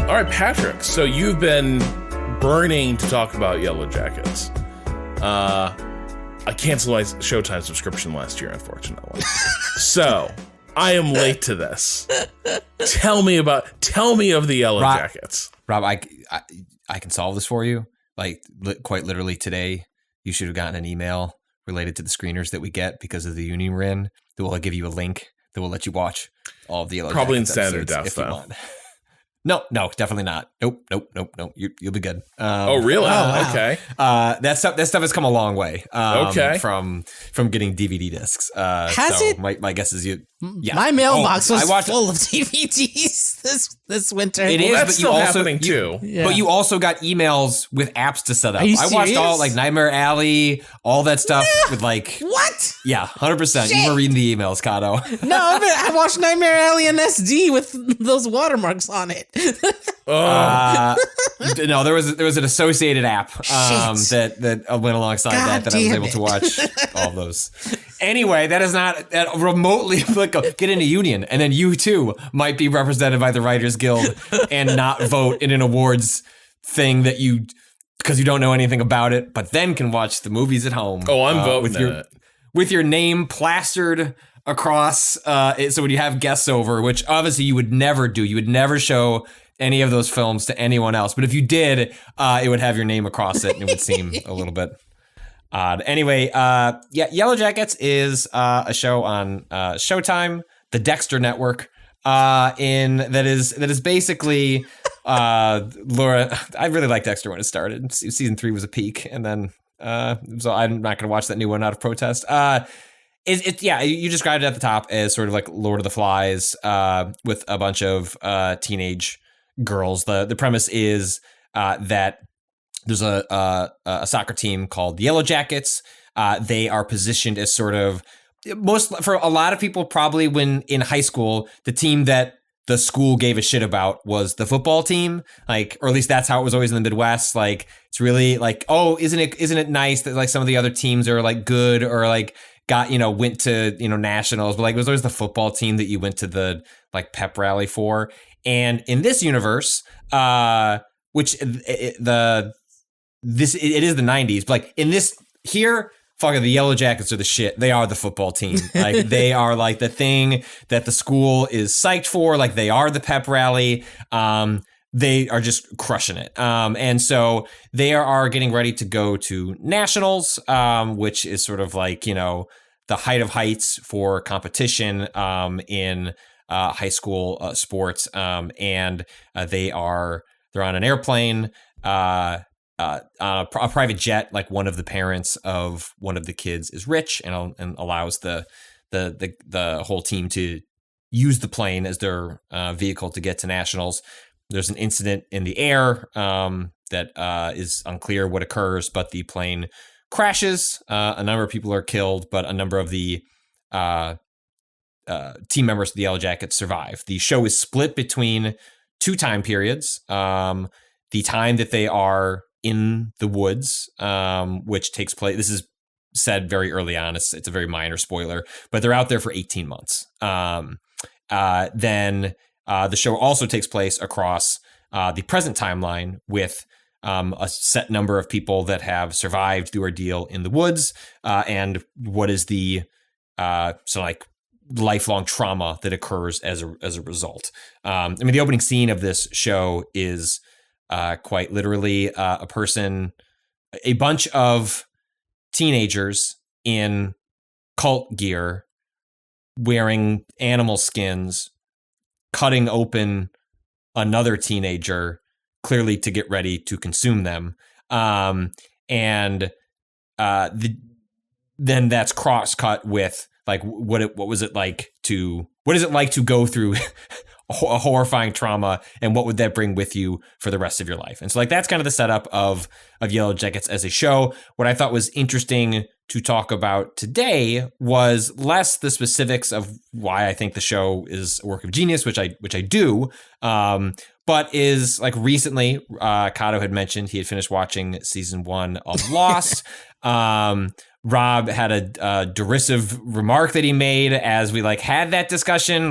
All right, Patrick, so you've been burning to talk about Yellowjackets. I canceled my Showtime subscription last year, unfortunately. So I am late to this. Tell me of the Yellowjackets. Rob, I can solve this for you. Like, quite literally today, you should have gotten an email related to the screeners that we get because of the union we're in that will give you a link that will let you watch all of the Yellowjackets. Probably in standard def, though. No, definitely not. Nope. You'll be good. Oh, really? wow. Okay. That stuff has come a long way. Okay. From getting DVD discs. Has so it? My guess is you. Yeah. My mailbox was I watched- full of DVDs this winter. It Well, is, that's but still you also happening too. Yeah. But you also got emails with apps to set up. Are you I watched all serious? like Nightmare Alley, all that stuff with like What? 100%. You Shit. were reading the emails, Kato. No, but I watched Nightmare Alley in SD with those watermarks on it. No, there was an associated app Shit. that went alongside God that I was damn able it. to watch all of those. Anyway, that is not that remotely applicable. Get in a union, and then you too might be represented by the Writers Guild and not vote in an awards thing that because you don't know anything about it, but then can watch the movies at home. Oh, I'm voting with in it. with your name plastered across. So when you have guests over, which obviously you would never do, you would never show any of those films to anyone else. But if you did, it would have your name across it, and it would seem a little bit odd. Anyway, Yellowjackets is a show on Showtime, the Dexter Network. That is basically Laura. I really liked Dexter when it started. Season 3 was a peak, and then so I'm not going to watch that new one out of protest. You described it at the top as sort of like Lord of the Flies with a bunch of teenage girls. The premise is that there's a soccer team called the Yellowjackets. They are positioned as sort of for a lot of people, probably when in high school, the team that the school gave a shit about was the football team, like, or at least that's how it was always in the Midwest. Like, it's really like, oh, isn't it nice that like some of the other teams are like good or like went to nationals, but like it was always the football team that you went to the like pep rally for. And in this universe, which it is the 90s, but like in this here. Fucking the Yellowjackets are the shit. They are the football team. Like they are like the thing that the school is psyched for. Like they are the pep rally. They are just crushing it. And so they are getting ready to go to nationals, which is sort of like, the height of heights for competition in high school sports. And they're on an airplane. On a private jet, like one of the parents of one of the kids is rich and allows the whole team to use the plane as their vehicle to get to nationals. There's an incident in the air that is unclear what occurs, but the plane crashes. A number of people are killed, but a number of the team members of the Yellowjackets survive. The show is split between 2 time periods. The time that they are in the woods, which takes place. This is said very early on. It's a very minor spoiler, but they're out there for 18 months. Then the show also takes place across the present timeline with a set number of people that have survived the ordeal in the woods, and what is the lifelong trauma that occurs as a result. The opening scene of this show is quite literally a bunch of teenagers in cult gear wearing animal skins, cutting open another teenager, clearly to get ready to consume them. Then that's cross-cut with like what is it like to go through a horrifying trauma, and what would that bring with you for the rest of your life? And so like that's kind of the setup of Yellowjackets as a show. What I thought was interesting to talk about today was less the specifics of why I think the show is a work of genius, which I do, but is like recently, Kato had mentioned he had finished watching season 1 of Lost. Rob had a derisive remark that he made as we like had that discussion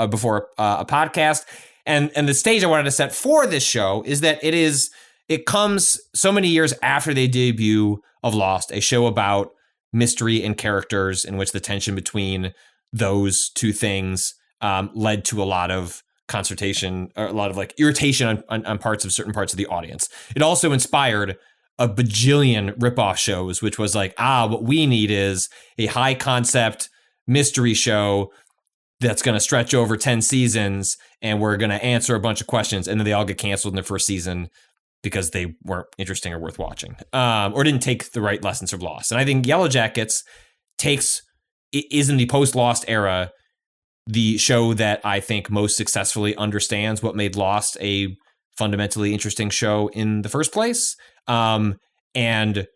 before a podcast. And the stage I wanted to set for this show is that it comes so many years after the debut of Lost, a show about mystery and characters in which the tension between those two things led to a lot of consternation, or a lot of like irritation on certain parts of the audience. It also inspired a bajillion ripoff shows, which was like, what we need is a high concept mystery show that's going to stretch over 10 seasons and we're going to answer a bunch of questions, and then they all get canceled in their first season because they weren't interesting or worth watching, or didn't take the right lessons from Lost. And I think Yellowjackets is in the post-Lost era the show that I think most successfully understands what made Lost a fundamentally interesting show in the first place, and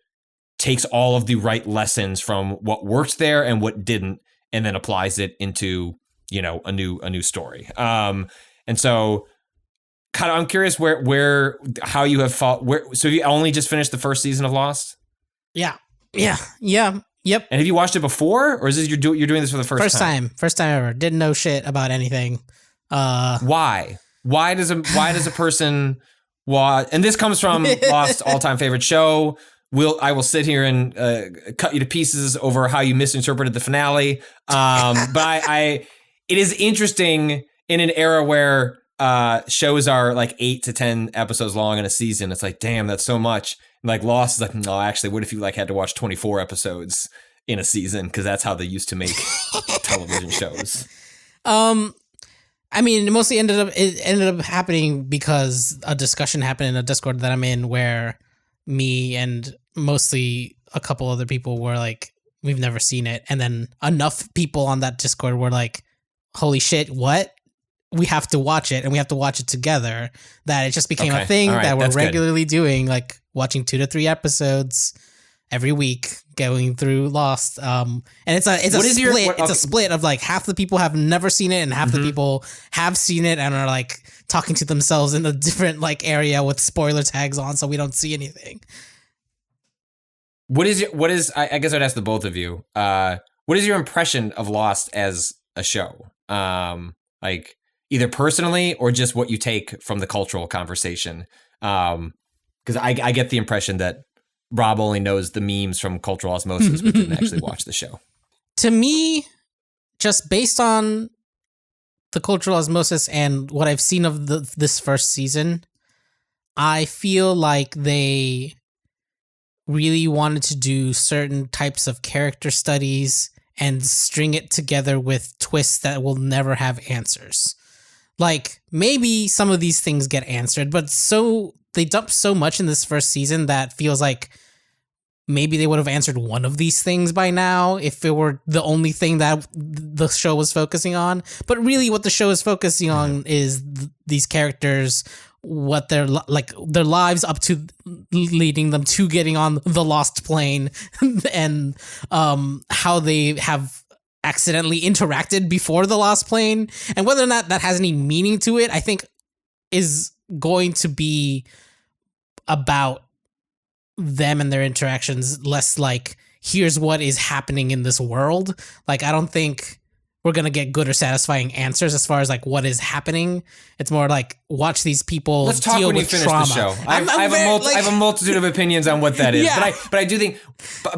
takes all of the right lessons from what worked there and what didn't, and then applies it into, a new story. And so kind of, I'm curious how you have fought. So you only just finished the first season of Lost? Yeah. Yep. And have you watched it before, or is this you're doing this for the first time? First time ever. Didn't know shit about anything. Why? Why does a person watch? And this comes from Lost, all-time favorite show. I will sit here and cut you to pieces over how you misinterpreted the finale. But it is interesting in an era where shows are like 8 to 10 episodes long in a season. It's like, damn, that's so much. And like Lost is like, no, actually, what if you like had to watch 24 episodes in a season? Because that's how they used to make television shows. I mean, it mostly ended up happening because a discussion happened in a Discord that I'm in where me and mostly a couple other people were like, we've never seen it. And then enough people on that Discord were like, holy shit, what? We have to watch it, and we have to watch it together. That it just became a thing that we're regularly doing, like watching 2 to 3 episodes every week, going through Lost. And it's a split. It's a split of like half the people have never seen it, and half the people have seen it and are like talking to themselves in a different like area with spoiler tags on, so we don't see anything. What is? I guess I'd ask the both of you. What is your impression of Lost as a show? Like, either personally or just what you take from the cultural conversation. Because I get the impression that Rob only knows the memes from cultural osmosis, but didn't actually watch the show. To me, just based on the cultural osmosis and what I've seen of this first season, I feel like they really wanted to do certain types of character studies and string it together with twists that will never have answers. Like, maybe some of these things get answered, but they dumped so much in this first season that feels like maybe they would have answered one of these things by now if it were the only thing that the show was focusing on. But really what the show is focusing on is these characters, what their lives up to leading them to getting on the Lost plane and how they have accidentally interacted before the Lost plane, and whether or not that has any meaning to it, I think is going to be about them and their interactions, less like here's what is happening in this world. Like, I don't think we're gonna get good or satisfying answers as far as like what is happening. It's more like watch these people. Let's talk deal when you with finish trauma. the show. I have a multitude of opinions on what that is, but I do think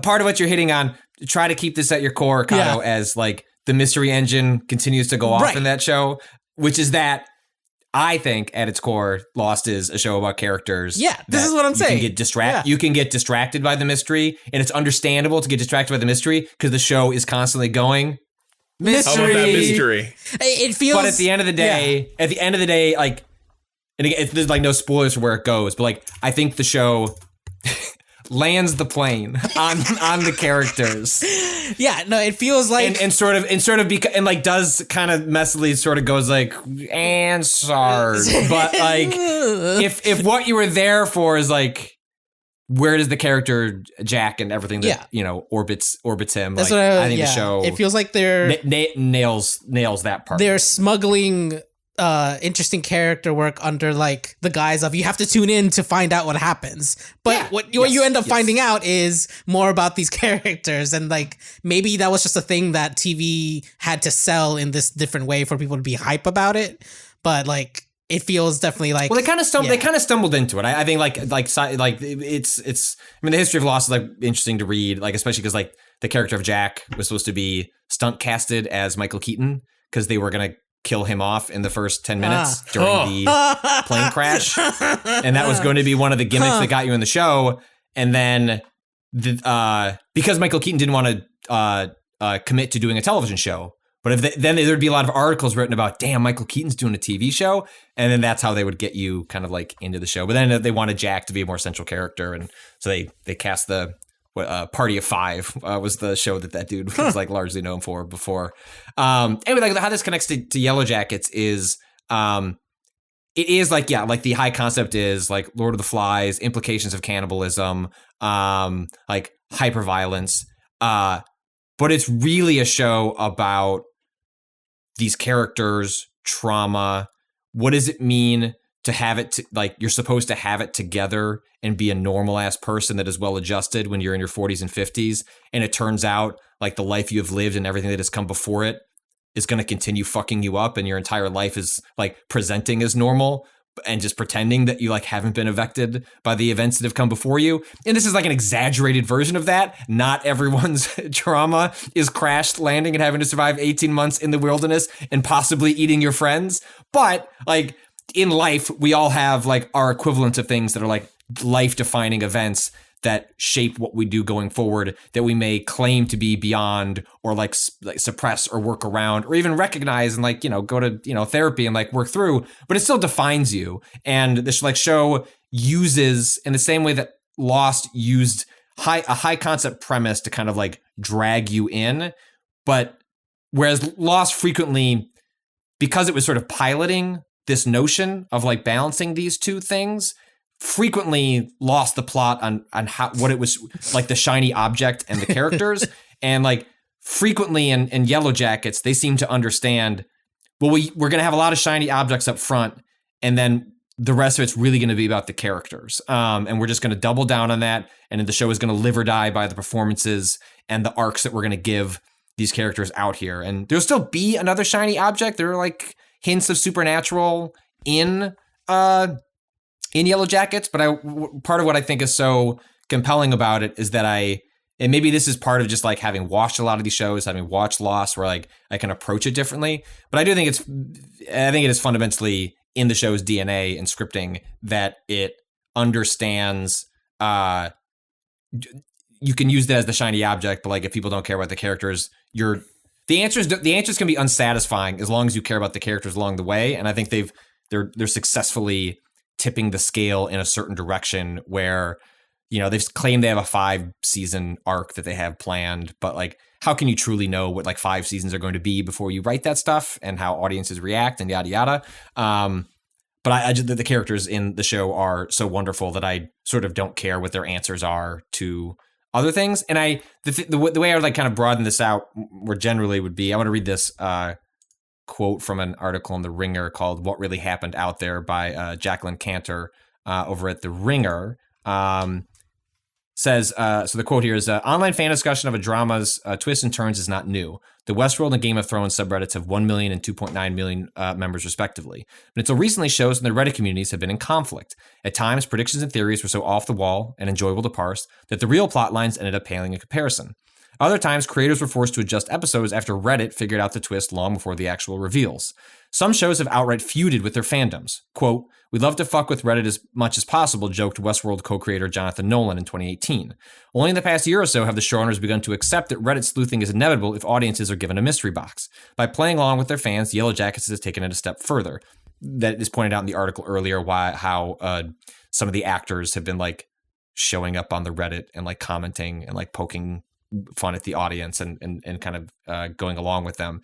part of what you're hitting on. Try to keep this at your core, Kato, as like the mystery engine continues to go off in that show, which is that I think at its core, Lost is a show about characters. Yeah, this is what I'm saying. You can get distracted by the mystery, and it's understandable to get distracted by the mystery because the show is constantly going mystery. How about that mystery? It feels. But at the end of the day, like, and again, there's like no spoilers for where it goes, but like I think the show lands the plane on the characters. Yeah, no, it feels like and like does kind of messily sort of goes like answered, but like if what you were there for is like where does the character Jack and everything that orbits him. That's like, what I think the show it feels like they're nails that part. They're smuggling interesting character work under like the guise of you have to tune in to find out what happens, but what you end up finding out is more about these characters, and like maybe that was just a thing that TV had to sell in this different way for people to be hype about it, but like it feels definitely like they kind of stumbled into it. I think like it's I mean the history of Lost is like interesting to read, like especially because like the character of Jack was supposed to be stunt casted as Michael Keaton because they were gonna kill him off in the first 10 minutes during the plane crash. And that was going to be one of the gimmicks that got you in the show. And then because Michael Keaton didn't want to commit to doing a television show, But then there'd be a lot of articles written about, damn, Michael Keaton's doing a TV show. And then that's how they would get you kind of like into the show. But then they wanted Jack to be a more central character. And so they cast the Party of Five was the show that dude was like largely known for before. Anyway, like how this connects to Yellowjackets is it is like, yeah, like the high concept is like Lord of the Flies, implications of cannibalism, like hyperviolence. But it's really a show about these characters, trauma. What does it mean to have it like you're supposed to have it together and be a normal ass person that is well adjusted when you're in your 40s and 50s, and it turns out like the life you have lived and everything that has come before it is going to continue fucking you up, and your entire life is like presenting as normal and just pretending that you like haven't been affected by the events that have come before you. And this is like an exaggerated version of that. Not everyone's trauma is crash landing and having to survive 18 months in the wilderness and possibly eating your friends. But like in life, we all have like our equivalent of things that are like life-defining events that shape what we do going forward, that we may claim to be beyond or like suppress or work around or even recognize and like, you know, go to, you know, therapy and like work through, but it still defines you. And this like show uses, in the same way that Lost used a high concept premise to kind of like drag you in, but whereas Lost frequently, because it was sort of piloting this notion of like balancing these two things, frequently lost the plot on how what it was like, the shiny object and the characters. And like frequently in Yellowjackets, they seem to understand, well, we're going to have a lot of shiny objects up front, and then the rest of it's really going to be about the characters. And we're just going to double down on that. And then the show is going to live or die by the performances and the arcs that we're going to give these characters out here. And there'll still be another shiny object. There are like hints of supernatural in Yellowjackets, but part of what I think is so compelling about it is that and maybe this is part of just like having watched a lot of these shows, having watched Lost, where like I can approach it differently. But I do think it is fundamentally in the show's DNA and scripting that it understands. You can use that as the shiny object, but like if people don't care about the characters, the answers can be unsatisfying as long as you care about the characters along the way. And I think they're successfully tipping the scale in a certain direction where, you know, they've claimed they have a 5-season arc that they have planned, but like, how can you truly know what like 5 seasons are going to be before you write that stuff and how audiences react and yada yada. But I just, the characters in the show are so wonderful that I sort of don't care what their answers are to other things. And the way I would like kind of broaden this out more generally would be, I want to read this quote from an article in The Ringer called "What Really Happened Out There" by Jacqueline Cantor over at The Ringer. Says, so the quote here is, online fan discussion of a drama's twists and turns is not new. The Westworld and Game of Thrones subreddits have 1 million and 2.9 million members respectively. But until recently, shows in the Reddit communities have been in conflict. At times, predictions and theories were so off the wall and enjoyable to parse that the real plot lines ended up paling in comparison. Other times, creators were forced to adjust episodes after Reddit figured out the twist long before the actual reveals. Some shows have outright feuded with their fandoms. Quote, "We'd love to fuck with Reddit as much as possible," joked Westworld co-creator Jonathan Nolan in 2018. Only in the past year or so have the showrunners begun to accept that Reddit sleuthing is inevitable if audiences are given a mystery box. By playing along with their fans, Yellowjackets has taken it a step further. That is pointed out in the article earlier, how some of the actors have been like showing up on the Reddit and like commenting and like poking fun at the audience and kind of going along with them.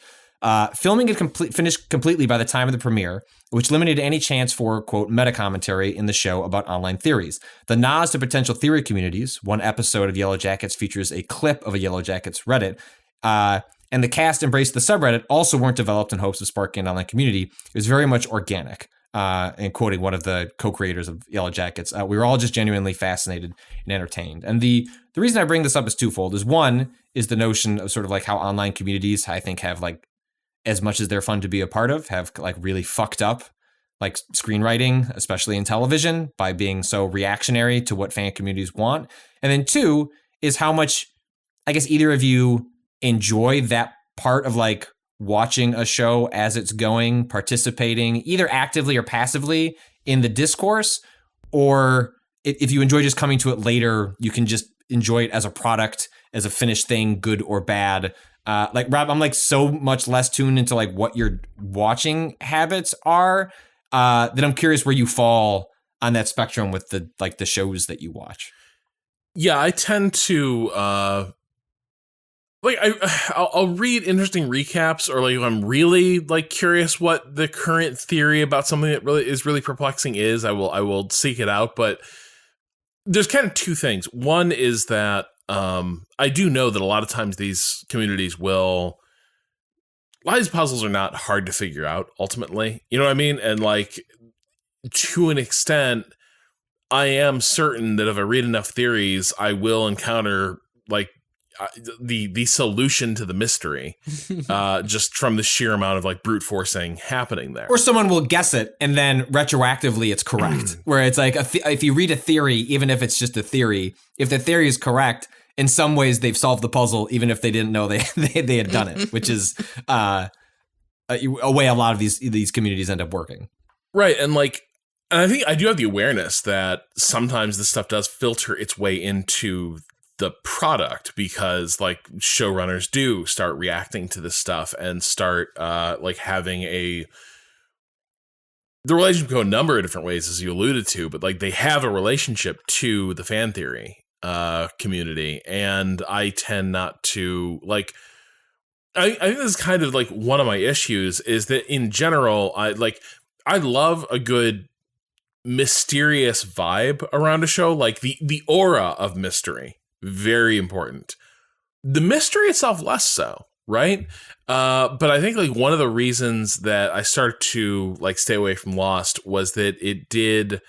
Filming had finished completely by the time of the premiere, which limited any chance for, quote, meta commentary in the show about online theories. The nods to potential theory communities, one episode of Yellowjackets features a clip of a Yellowjackets Reddit, and the cast embraced the subreddit, also weren't developed in hopes of sparking an online community. It was very much organic. And quoting one of the co-creators of Yellowjackets, "We were all just genuinely fascinated and entertained." And the reason I bring this up is twofold. One is the notion of sort of like how online communities, I think, have like, as much as they're fun to be a part of, have like really fucked up like screenwriting, especially in television, by being so reactionary to what fan communities want. And then two is how much, I guess, either of you enjoy that part of like watching a show as it's going, participating either actively or passively in the discourse, or if you enjoy just coming to it later, you can just enjoy it as a product, as a finished thing, good or bad, like Rob, I'm like so much less tuned into like what your watching habits are that I'm curious where you fall on that spectrum with the shows that you watch. Yeah, I tend to I'll read interesting recaps, or like if I'm really like curious what the current theory about something that really is really perplexing is, I will seek it out. But there's kind of two things. One is that I do know that a lot of times these communities a lot of these puzzles are not hard to figure out ultimately. You know what I mean? And like to an extent, I am certain that if I read enough theories, I will encounter like the solution to the mystery, just from the sheer amount of like brute forcing happening there. Or someone will guess it and then retroactively it's correct. Where it's like if you read a theory, even if it's just a theory, if the theory is correct, in some ways they've solved the puzzle, even if they didn't know they had done it, which is a way a lot of these communities end up working. Right, and I think I do have the awareness that sometimes this stuff does filter its way into the product, because like showrunners do start reacting to this stuff and start like having the relationship go a number of different ways, as you alluded to, but like they have a relationship to the fan theory community, and I tend not to like. I think this is kind of like one of my issues is that in general, I love a good mysterious vibe around a show, like the aura of mystery. Very important. The mystery itself, less so, right? But I think like one of the reasons that I started to like stay away from Lost was that it did.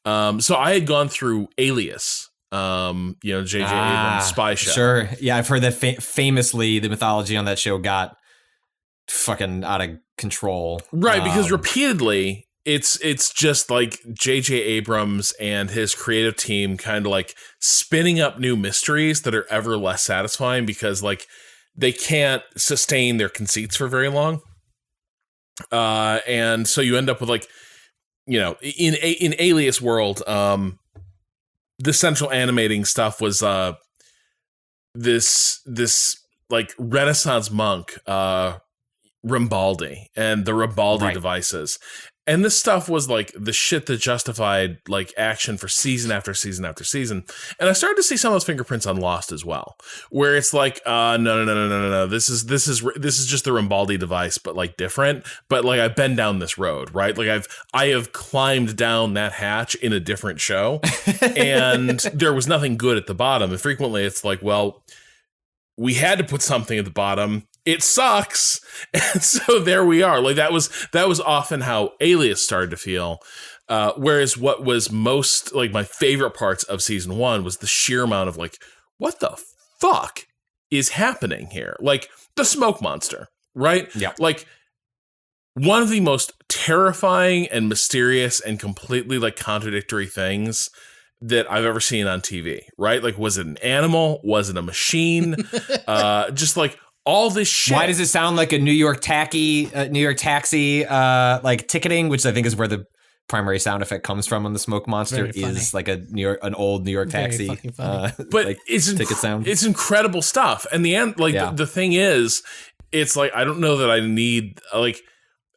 So I had gone through Alias, J.J. Abrams' spy show. Sure. Yeah, I've heard that famously the mythology on that show got fucking out of control. Right, because repeatedly it's just like J.J. Abrams and his creative team kind of like spinning up new mysteries that are ever less satisfying because like they can't sustain their conceits for very long. And so you end up with like, in Alias world, the central animating stuff was this like Renaissance monk, Rambaldi, and the Rambaldi devices. And this stuff was like the shit that justified like action for season after season after season. And I started to see some of those fingerprints on Lost as well, where it's like, no. This is just the Rambaldi device, but like different. But like I've been down this road, right? Like I have climbed down that hatch in a different show, and there was nothing good at the bottom. And frequently it's like, well, we had to put something at the bottom. It sucks. And so there we are. Like that was often how Alias started to feel. Whereas what was most like my favorite parts of season 1 was the sheer amount of like, what the fuck is happening here? Like the smoke monster, right? Yeah. Like one of the most terrifying and mysterious and completely like contradictory things that I've ever seen on TV, right? Like, was it an animal? Was it a machine? Just like, all this shit. Why does it sound like a New York taxi, like ticketing, which I think is where the primary sound effect comes from on the smoke monster, is like an old New York taxi. But like it's ticket sound. It's incredible stuff. And the end, like the thing is, it's like I don't know that I need like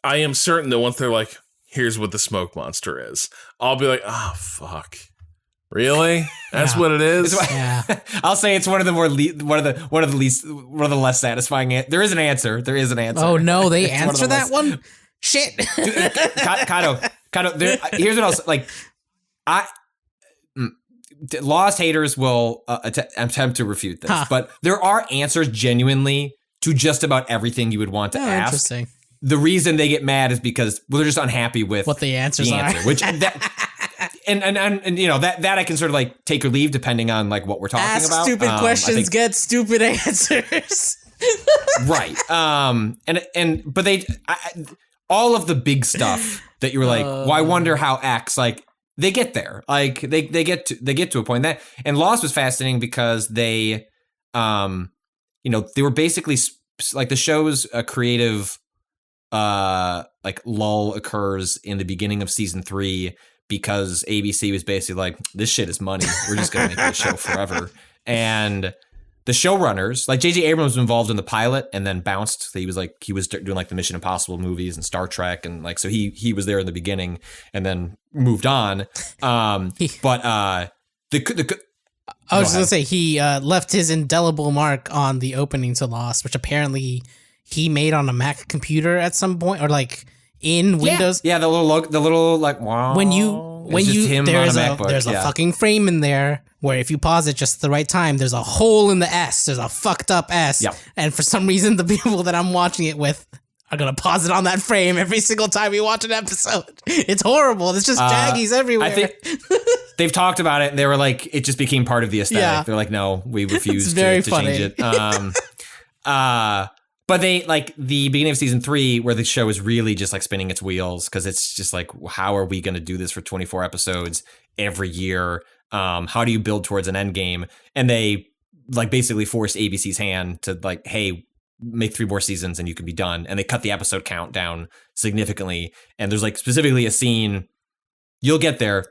I am certain that once they're like, here's what the smoke monster is, I'll be like, oh fuck. Really? That's what it is. I'll say it's one of the less satisfying. There is an answer. Oh no, they answer that one. Shit. Kind of. Here's what else. Like, Lost haters will attempt to refute this, but there are answers genuinely to just about everything you would want to ask. Interesting. The reason they get mad is because they're just unhappy with what the answers are. Which And that I can sort of like take or leave depending on like what we're talking about. Stupid questions get stupid answers. Right. But all of the big stuff that you were like, well, I wonder how X, like they get there. Like they get to a point that, and Lost was fascinating because they were basically like the show's creative like lull occurs in the beginning of season 3. Because ABC was basically like, this shit is money. We're just going to make this show forever. And the showrunners, like J.J. Abrams was involved in the pilot and then bounced. He was doing like the Mission Impossible movies and Star Trek, and like so he was there in the beginning and then moved on. But I was just gonna say he left his indelible mark on the opening to Lost, which apparently he made on a Mac computer at some point, or like in Windows. Yeah, the little like wow. When there's a fucking frame in there where if you pause it just at the right time, there's a hole in the S. There's a fucked up S. Yep. And for some reason, the people that I'm watching it with are gonna pause it on that frame every single time we watch an episode. It's horrible. There's just jaggies everywhere. I think they've talked about it and they were like, it just became part of the aesthetic. Yeah. They're like, no, we refuse to funny. change it. But they like the beginning of season 3 where the show is really just like spinning its wheels because it's just like, how are we going to do this for 24 episodes every year? How do you build towards an end game? And they like basically forced ABC's hand to like, hey, make 3 more seasons and you can be done. And they cut the episode count down significantly. And there's like specifically a scene, you'll get there.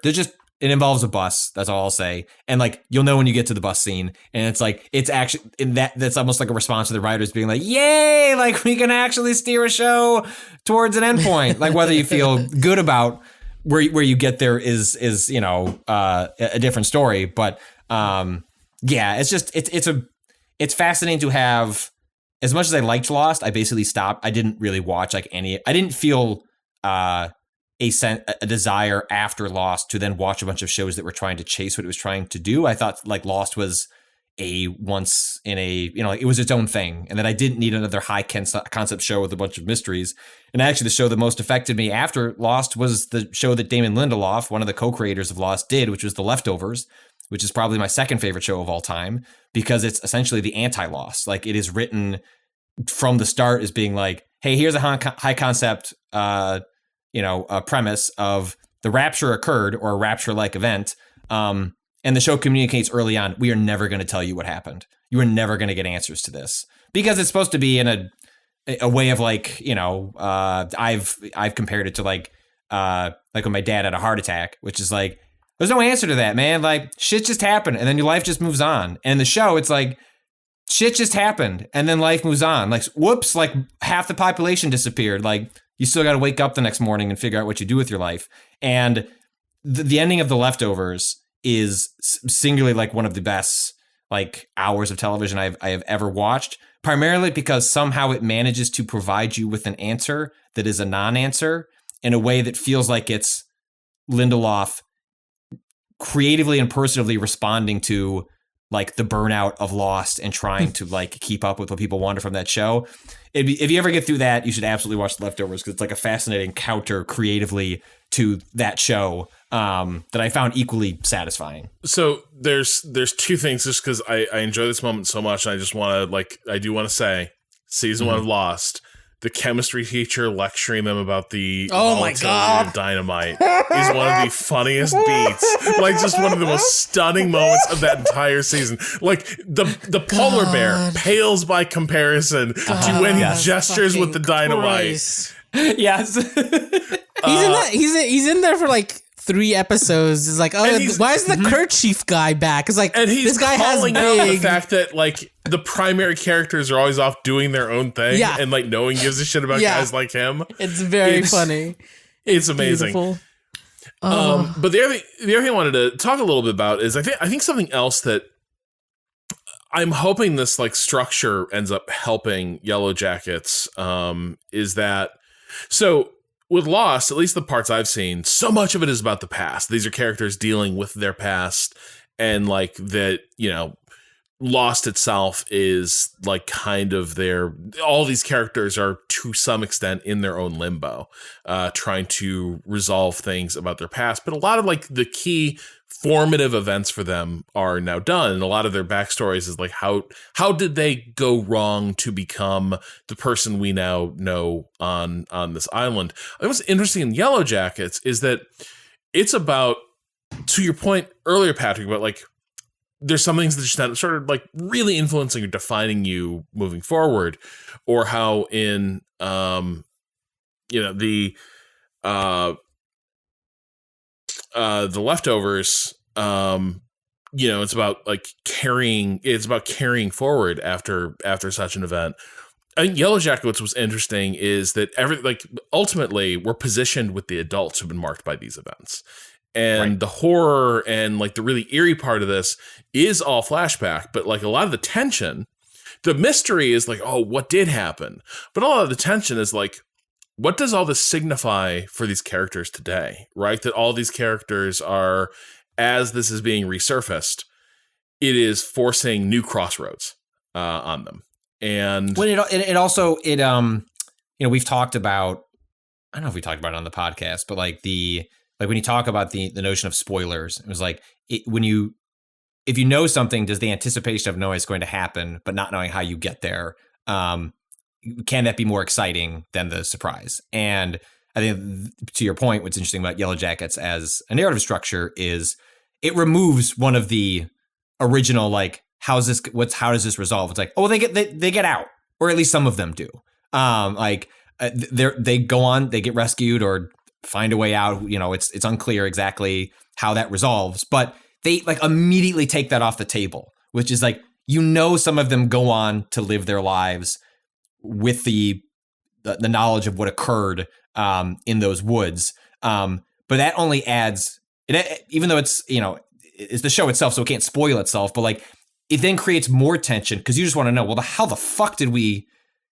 It involves a bus. That's all I'll say. And like, you'll know when you get to the bus scene. And it's like, it's actually that's almost like a response to the writers being like, yay, like we can actually steer a show towards an endpoint. Like whether you feel good about where you get there is a different story. But yeah, it's just, it's fascinating to have, as much as I liked Lost, I basically stopped. I didn't really watch like I didn't feel, a desire after Lost to then watch a bunch of shows that were trying to chase what it was trying to do. I thought like Lost was it was its own thing, and that I didn't need another high concept show with a bunch of mysteries. And actually the show that most affected me after Lost was the show that Damon Lindelof, one of the co-creators of Lost, did, which was The Leftovers, which is probably my second favorite show of all time because it's essentially the anti-Lost. Like it is written from the start as being like, hey, here's a high concept a premise of the rapture occurred or a rapture-like event. And the show communicates early on, we are never going to tell you what happened. You are never going to get answers to this because it's supposed to be in a way of like, I've compared it to like when my dad had a heart attack, which is like, there's no answer to that, man. Like shit just happened and then your life just moves on. And in the show, it's like, shit just happened and then life moves on. Like, whoops, like half the population disappeared. Like, you still got to wake up the next morning and figure out what you do with your life. And the ending of The Leftovers is singularly like one of the best like hours of television I have ever watched, primarily because somehow it manages to provide you with an answer that is a non-answer in a way that feels like it's Lindelof creatively and personally responding to like the burnout of Lost and trying to like keep up with what people wanted from that show. If you ever get through that, you should absolutely watch The Leftovers because it's like a fascinating counter creatively to that show that I found equally satisfying. So there's 2 things just because I enjoy this moment so much. And I just want to I do want to say season 1 of Lost, the chemistry teacher lecturing them about the volatility of dynamite is one of the funniest beats. Like just one of the most stunning moments of that entire season. Like the polar bear pales by comparison to when he gestures with the dynamite. Yes. He's in there for like 3 episodes. It's like, why is the kerchief guy back? It's like, and he's this guy has calling out the fact that like the primary characters are always off doing their own thing, and like no one gives a shit about guys like him. It's very funny. It's amazing. Beautiful. But the other thing I wanted to talk a little bit about is I think something else that I'm hoping this like structure ends up helping Yellowjackets is that so. With Lost, at least the parts I've seen, so much of it is about the past. These are characters dealing with their past, and like that, Lost itself is like kind of all these characters are to some extent in their own limbo, trying to resolve things about their past. But a lot of like the key formative events for them are now done. And a lot of their backstories is like, how did they go wrong to become the person we now know on this island? What's interesting in Yellowjackets is that it's about, to your point earlier, Patrick, about like, there's some things that just started like really influencing or defining you moving forward, or how in, the Leftovers, it's about like carrying forward after such an event. I think Yellowjackets was interesting is that ultimately we're positioned with the adults who've been marked by these events. And the horror and like the really eerie part of this is all flashback, but like a lot of the tension, the mystery is like, oh, what did happen? But a lot of the tension is like, what does all this signify for these characters today, right? That all these characters are, as this is being resurfaced, it is forcing new crossroads on them. And when it also we've talked about, I don't know if we talked about it on the podcast, but like when you talk about the notion of spoilers, it was like if you know something, does the anticipation of knowing it's going to happen, but not knowing how you get there, can that be more exciting than the surprise? And I think to your point, what's interesting about Yellowjackets as a narrative structure is it removes one of the original like, how does this resolve? It's like, oh, they get out, or at least some of them do. They go on, they get rescued or find a way out. It's unclear exactly how that resolves, but they like immediately take that off the table, which is like, some of them go on to live their lives with the knowledge of what occurred in those woods. But that only adds, even though it's the show itself, so it can't spoil itself, but like, it then creates more tension because you just want to know, well, how the fuck did we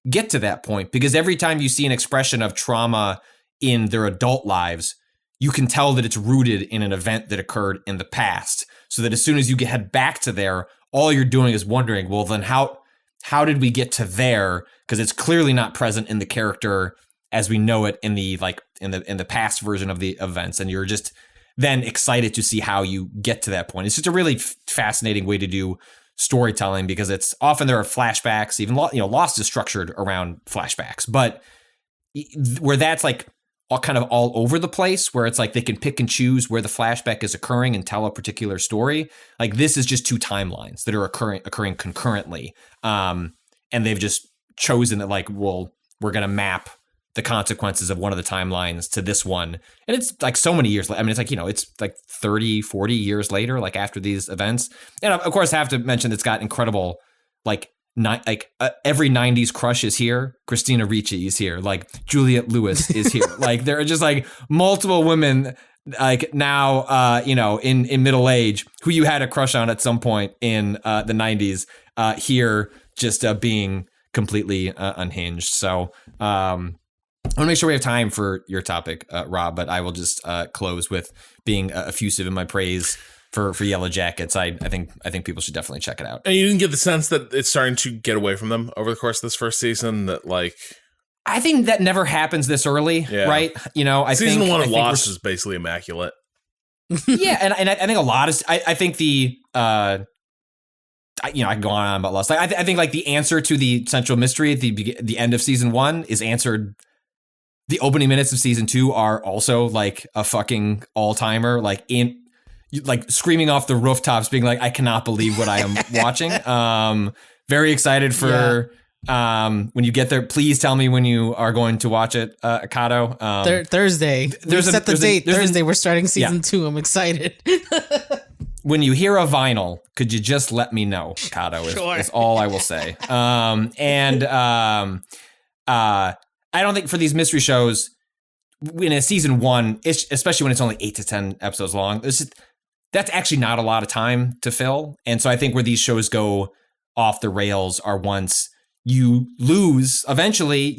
get to that point? Because every time you see an expression of trauma in their adult lives, you can tell that it's rooted in an event that occurred in the past. So that as soon as you head back to there, all you're doing is wondering, well, then how did we get to there? Because it's clearly not present in the character as we know it in the past version of the events, and you're just then excited to see how you get to that point. It's just a really fascinating way to do storytelling because it's often there are flashbacks, even Lost is structured around flashbacks, but where that's like all over the place, where it's like they can pick and choose where the flashback is occurring and tell a particular story. Like this is just two timelines that are occurring concurrently, and they've just chosen that like, well, we're gonna map the consequences of one of the timelines to this one. And it's like so many years. I mean, it's like, it's like 30, 40 years later, like after these events. And of course I have to mention it's got incredible, every 90s crush is here. Christina Ricci is here. Like Juliette Lewis is here. Like there are just like multiple women like now, in middle age who you had a crush on at some point in the 90s here just being completely unhinged. So, I want to make sure we have time for your topic, Rob, but I will just close with being effusive in my praise for Yellowjackets. I think people should definitely check it out. And you didn't get the sense that it's starting to get away from them over the course of this first season? That like, I think that never happens this early, right? Season 1 of Lost is basically immaculate. Yeah, and I think a lot of I think the I can go on about Lost. I think like the answer to the central mystery at the end of season 1 is answered. The opening minutes of season 2 are also like a fucking all-timer, like screaming off the rooftops, being like, I cannot believe what I am watching. Very excited for when you get there. Please tell me when you are going to watch it, Akato. Thursday. Set the date. Thursday, we're starting season 2. I'm excited. When you hear a vinyl, could you just let me know, Akato, is all I will say. I don't think for these mystery shows in a season 1, especially when it's only 8 to 10 episodes long, that's actually not a lot of time to fill. And so I think where these shows go off the rails are once you lose the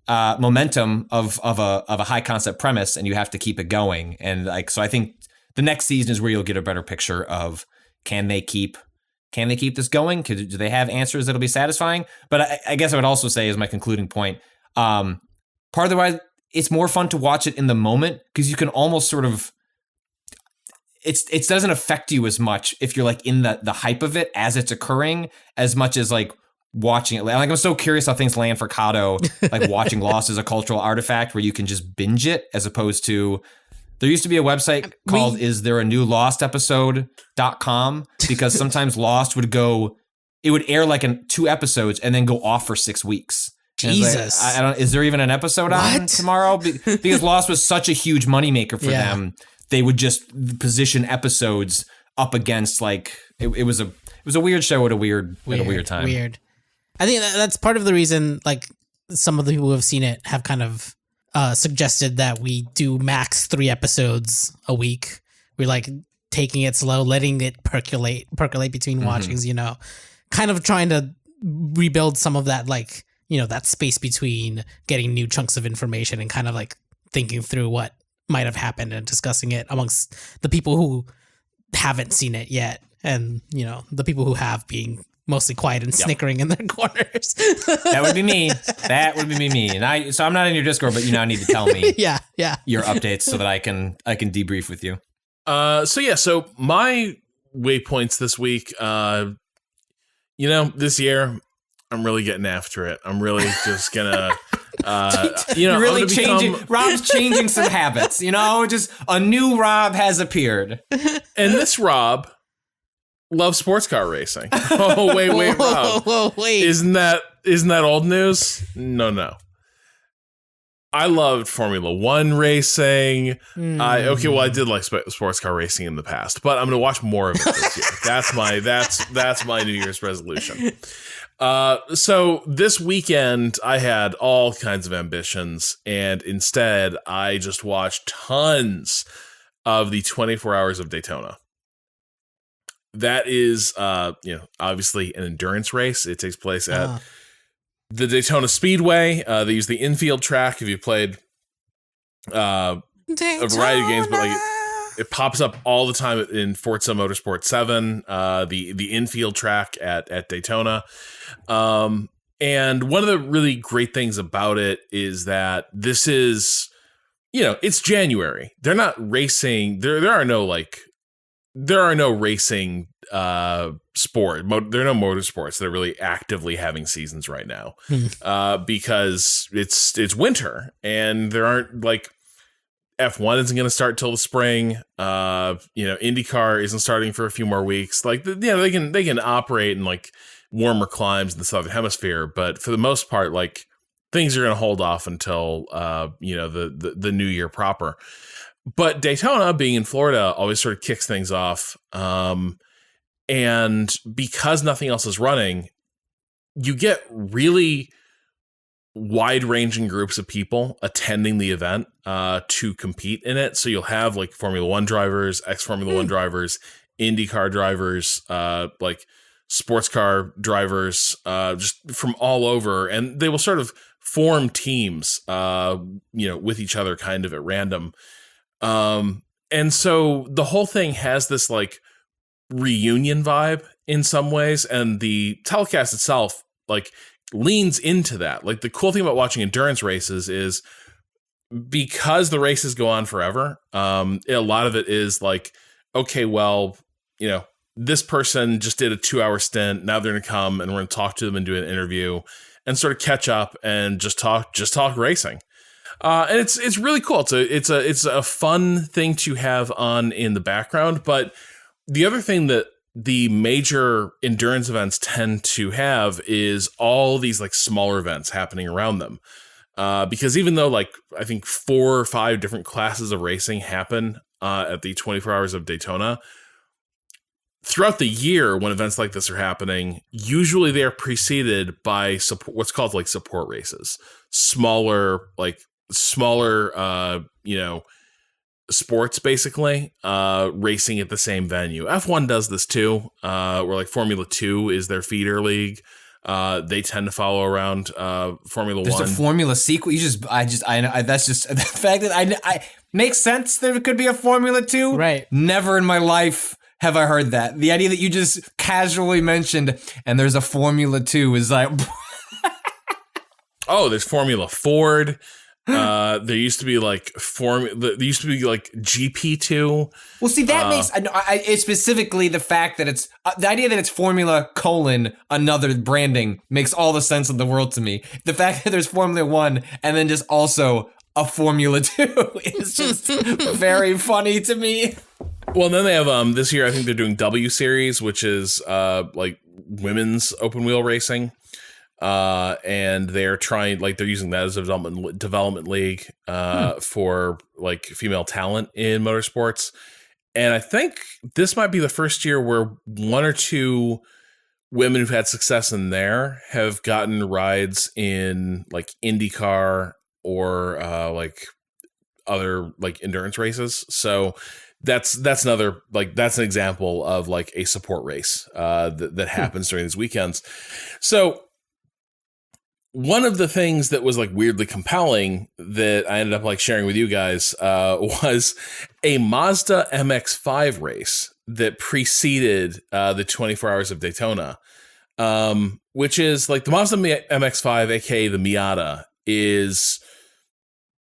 momentum of a high concept premise, and you have to keep it going. And like, so I think the next season is where you'll get a better picture of can they keep this going? Do they have answers that'll be satisfying? But I guess I would also say, as my concluding point, part of the why it's more fun to watch it in the moment because you can almost sort of it doesn't affect you as much if you're like in the hype of it as it's occurring, as much as like watching it. Like I'm so curious how things land for Kato, like watching Lost as a cultural artifact where you can just binge it as opposed to. There used to be a website called Is There a New Lost Episode.com because sometimes Lost would air like 2 episodes and then go off for 6 weeks. Jesus. Like, is there even an episode on tomorrow? Because Lost was such a huge moneymaker for them they would just position episodes up against like it was a weird show at a weird time. Weird. I think that's part of the reason, like, some of the people who have seen it have kind of suggested that we do max 3 episodes a week. We're like taking it slow, letting it percolate between watchings, you know, kind of trying to rebuild some of that, like, you know, that space between getting new chunks of information and kind of like thinking through what might have happened and discussing it amongst the people who haven't seen it yet. And, you know, the people who have being mostly quiet and snickering in their corners. That would be me. That would be me. And so I'm not in your Discord, but you now need to tell me yeah. your updates so that I can debrief with you. So my waypoints this week, you know, this year I'm really getting after it. I'm really just gonna you know, really changing. Rob's changing some habits, you know, just a new Rob has appeared. And this Rob loves sports car racing. Oh, wait, Rob. Wait. Isn't that old news? No. I loved Formula One racing. I did like sports car racing in the past, but I'm going to watch more of it this year. That's my New Year's resolution. So this weekend I had all kinds of ambitions, and instead I just watched tons of the 24 Hours of Daytona. That is, obviously an endurance race. It takes place at the Daytona Speedway. They use the infield track. If you played a variety of games, but like it pops up all the time in Forza Motorsport 7, the infield track at Daytona. And one of the really great things about it is that this is, you know, it's January. They're not racing. There are no racing sport. There are no motorsports that are really actively having seasons right now, because it's winter and there aren't like F1 isn't going to start till the spring. IndyCar isn't starting for a few more weeks. Like, they can operate in like warmer climes in the southern hemisphere, but for the most part, like things are going to hold off until the new year proper. But Daytona, being in Florida, always sort of kicks things off. And because nothing else is running, you get really wide-ranging groups of people attending the event to compete in it. So you'll have like Formula One drivers, ex-Formula One drivers, IndyCar drivers, like sports car drivers, just from all over. And they will sort of form teams, with each other kind of at random. And so the whole thing has this like reunion vibe in some ways, and the telecast itself like leans into that. Like the cool thing about watching endurance races is because the races go on forever. A lot of it is like, okay, well, this person just did a 2-hour stint. Now they're going to come and we're going to talk to them and do an interview and sort of catch up and just talk racing. And it's really cool. It's a fun thing to have on in the background. But the other thing that the major endurance events tend to have is all these like smaller events happening around them. Because even though like I think 4 or 5 different classes of racing happen at the 24 Hours of Daytona, throughout the year when events like this are happening, usually they are preceded by what's called like support races, smaller sports basically, racing at the same venue. F1 does this too, where like Formula 2 is their feeder league. They tend to follow around Formula 1. There's a Formula sequel. I that's just the fact that I makes sense. There could be a Formula 2. Right. Never in my life have I heard that. The idea that you just casually mentioned and there's a Formula 2 is like, oh, there's Formula Ford. There used to be like GP2. Well, see, that makes it's specifically the fact that it's the idea that it's Formula : another branding makes all the sense in the world to me. The fact that there's Formula 1 and then just also a Formula 2 is just very funny to me. Well, then they have this year I think they're doing W Series, which is like women's open wheel racing. and they're trying, like, they're using that as a development league for like female talent in motorsports. And I think this might be the first year where one or two women who've had success in there have gotten rides in like IndyCar or like other like endurance races. So that's another, like, that's an example of like a support race that happens during these weekends. So one of the things that was like weirdly compelling that I ended up like sharing with you guys was a Mazda MX-5 race that preceded the 24 Hours of Daytona, which is like the Mazda MX-5, aka the Miata, is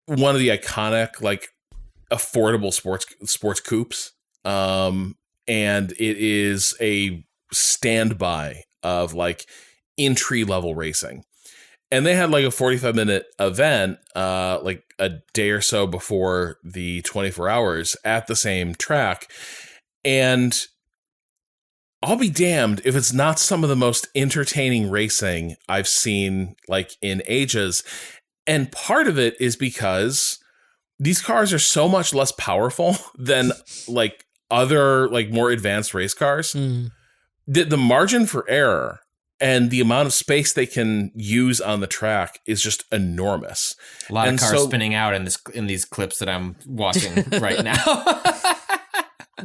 one of the iconic like affordable sports coupes, and it is a standby of like entry level racing. And they had like a 45-minute event, like a day or so before the 24 hours at the same track. And I'll be damned if it's not some of the most entertaining racing I've seen like in ages. And part of it is because these cars are so much less powerful than like other like more advanced race cars. The margin for error and the amount of space they can use on the track is just enormous. A lot of cars spinning out in these clips that I'm watching right now.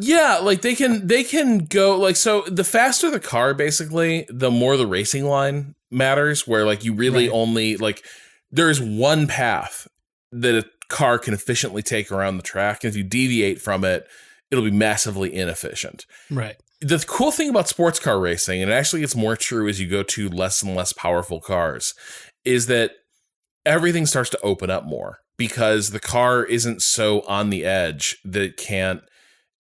Yeah, like they can go like, so the faster the car, basically, the more the racing line matters, where like you really only like there's one path that a car can efficiently take around the track. And if you deviate from it, it'll be massively inefficient. Right. The cool thing about sports car racing, and it actually gets more true as you go to less and less powerful cars, is that everything starts to open up more because the car isn't so on the edge that it can't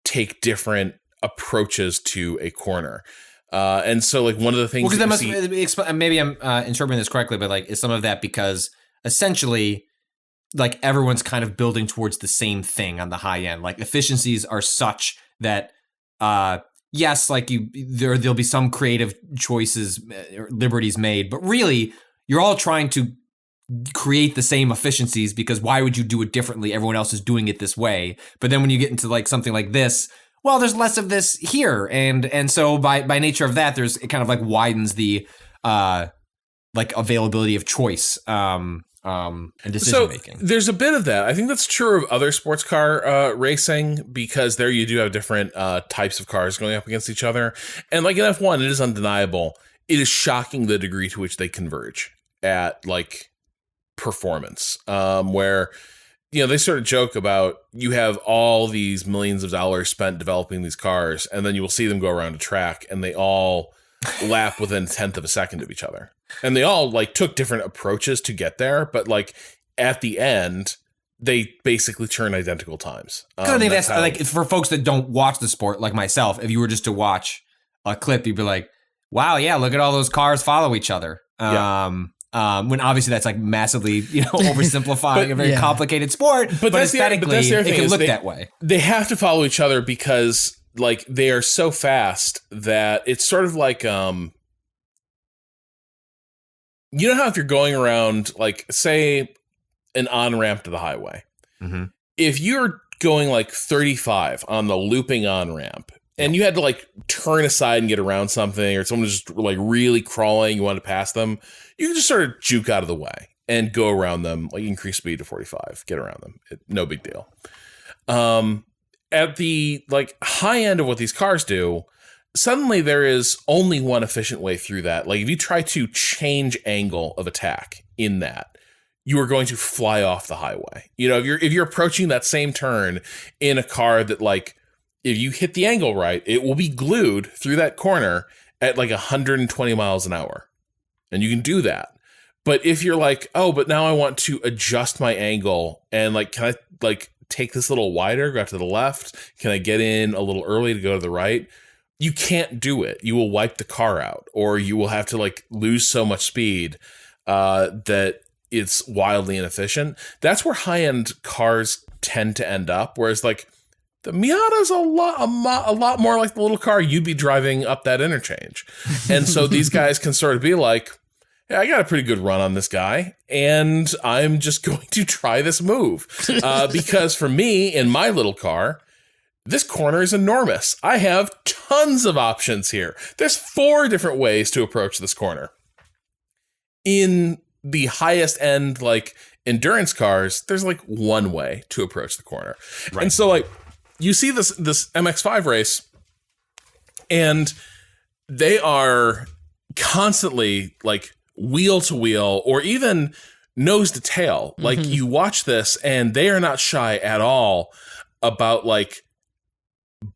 take different approaches to a corner. And so like one of the things, well, because that must, maybe I'm interpreting this correctly, but like is some of that because essentially like everyone's kind of building towards the same thing on the high end. Like efficiencies are such that, yes, like there'll be some creative choices, liberties made, but really you're all trying to create the same efficiencies because why would you do it differently? Everyone else is doing it this way. But then when you get into like something like this, well, there's less of this here. And so by nature of that, it kind of like widens the like availability of choice and decision making. So there's a bit of that. I think that's true of other sports car racing because there you do have different types of cars going up against each other. And like in F1, it is undeniable. It is shocking the degree to which they converge at like performance, where, you know, they sort of joke about you have all these millions of dollars spent developing these cars, and then you will see them go around a track and they all lap within a tenth of a second of each other. And they all like took different approaches to get there, but like at the end, they basically turn identical times. I think that's like for folks that don't watch the sport like myself, if you were just to watch a clip, you'd be like, wow, yeah, look at all those cars follow each other. When obviously that's like massively, oversimplifying a very complicated sport, but aesthetically it can look that way. They have to follow each other because like they are so fast that it's sort of like, you know how if you're going around, like say an on-ramp to the highway, if you're going like 35 on the looping on-ramp, and you had to like turn aside and get around something, or someone was just like really crawling, you wanted to pass them, you can just sort of juke out of the way and go around them, like increase speed to 45, get around them. No big deal. At the like high end of what these cars do, suddenly there is only one efficient way through that. Like if you try to change angle of attack in that, you are going to fly off the highway. You know, if you're approaching that same turn in a car that like, if you hit the angle right, it will be glued through that corner at like 120 miles an hour. And you can do that. But if you're like, oh, but now I want to adjust my angle and like, can I like take this a little wider, go out to the left? Can I get in a little early to go to the right? You can't do it. You will wipe the car out, or you will have to like lose so much speed that it's wildly inefficient. That's where high-end cars tend to end up. Whereas like, the Miata's a lot more like the little car you'd be driving up that interchange. And so these guys can sort of be like, hey, I got a pretty good run on this guy, and I'm just going to try this move. Because for me, in my little car, this corner is enormous. I have tons of options here. There's 4 different ways to approach this corner. In the highest end, like, endurance cars, there's like one way to approach the corner. Right. And so, like, you see this MX-5 race, and they are constantly, like, wheel to wheel or even nose to tail. Like, you watch this, and they are not shy at all about, like,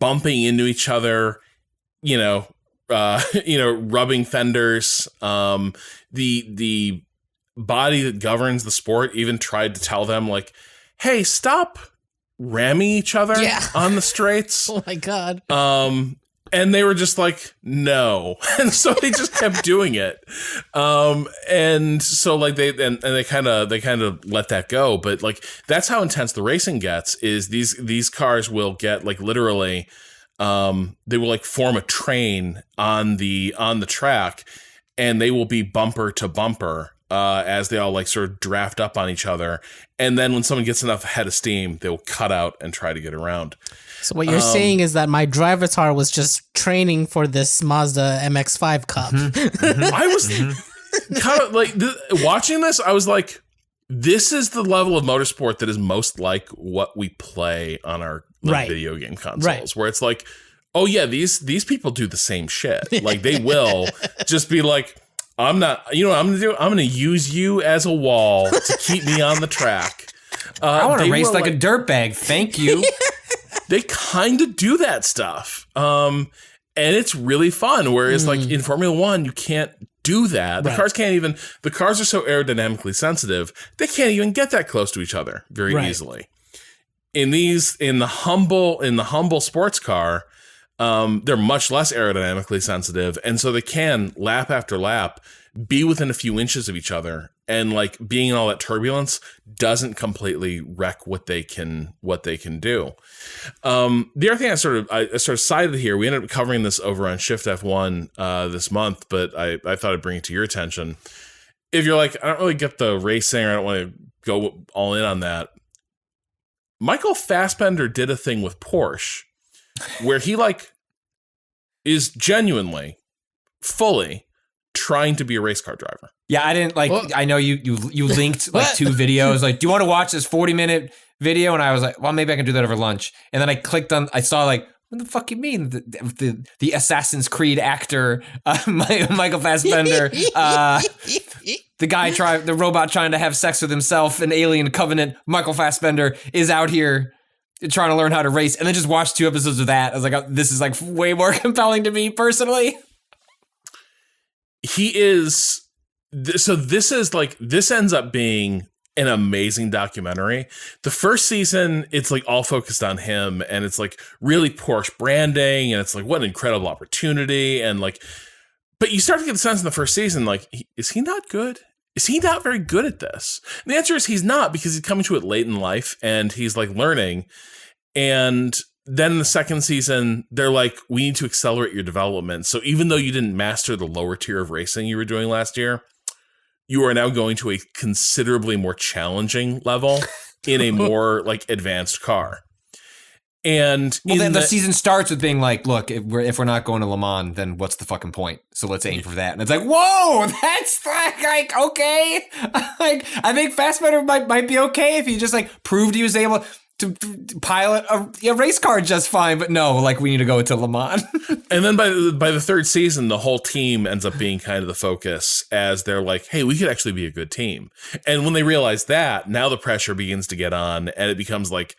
bumping into each other, rubbing fenders. The body that governs the sport even tried to tell them, like, hey, stop ramming each other on the straights. Oh my God. And they were just like, no. And so they just kept doing it. And so, like, they kind of let that go. But, like, that's how intense the racing gets, is these cars will get, like, literally, they will, like, form a train on the track, and they will be bumper to bumper as they all, like, sort of draft up on each other. And then when someone gets enough head of steam, they will cut out and try to get around. So what you're saying is that my drivatar was just training for this Mazda MX-5 Cup. I was kind of like, watching this, I was like, this is the level of motorsport that is most like what we play on our video game consoles, where it's like, oh yeah, these people do the same shit. Like, they will just be like, I'm not, you know what I'm going to do? I'm going to use you as a wall to keep me on the track. I want to race like a dirtbag. Thank you. They kind of do that stuff. And it's really fun. Whereas like in Formula One, you can't do that. The cars can't even, the cars are so aerodynamically sensitive, they can't even get that close to each other very easily. In the humble sports car, they're much less aerodynamically sensitive. And so they can, lap after lap, be within a few inches of each other. And like being in all that turbulence doesn't completely wreck what they can do. The other thing I sort of cited here, we ended up covering this over on Shift F1 this month, but I thought I'd bring it to your attention. If you're like, I don't really get the racing, or I don't want to go all in on that. Michael Fassbender did a thing with Porsche where he like is genuinely, fully trying to be a race car driver. Yeah, I didn't like. Well, I know you linked like 2 videos. Like, do you want to watch this 40-minute video? And I was like, well, maybe I can do that over lunch. And then I clicked on. I saw like, what the fuck you mean? The Assassin's Creed actor, Michael Fassbender, the robot trying to have sex with himself in Alien Covenant. Michael Fassbender is out here trying to learn how to race, and then just watched 2 episodes of that. I was like, oh, this is like way more compelling to me personally. He is. So this ends up being an amazing documentary. The first season, it's like all focused on him, and it's like really Porsche branding, and it's like what an incredible opportunity. And like, but you start to get the sense in the first season, like, is he not good? Is he not very good at this? And the answer is he's not, because he's coming to it late in life and he's like learning. And then in the second season, they're like, we need to accelerate your development. So even though you didn't master the lower tier of racing you were doing last year, you are now going to a considerably more challenging level in a more like advanced car. And then the season starts with being like, look, if we're not going to Le Mans, then what's the fucking point? So let's aim for that. And it's like, whoa, that's like okay. Like, I think Fassbender might be okay if he just like proved he was able to pilot a race car just fine, but no, like, we need to go to Le Mans. And then by the third season, the whole team ends up being kind of the focus, as they're like, hey, we could actually be a good team. And when they realize that, now the pressure begins to get on, and it becomes like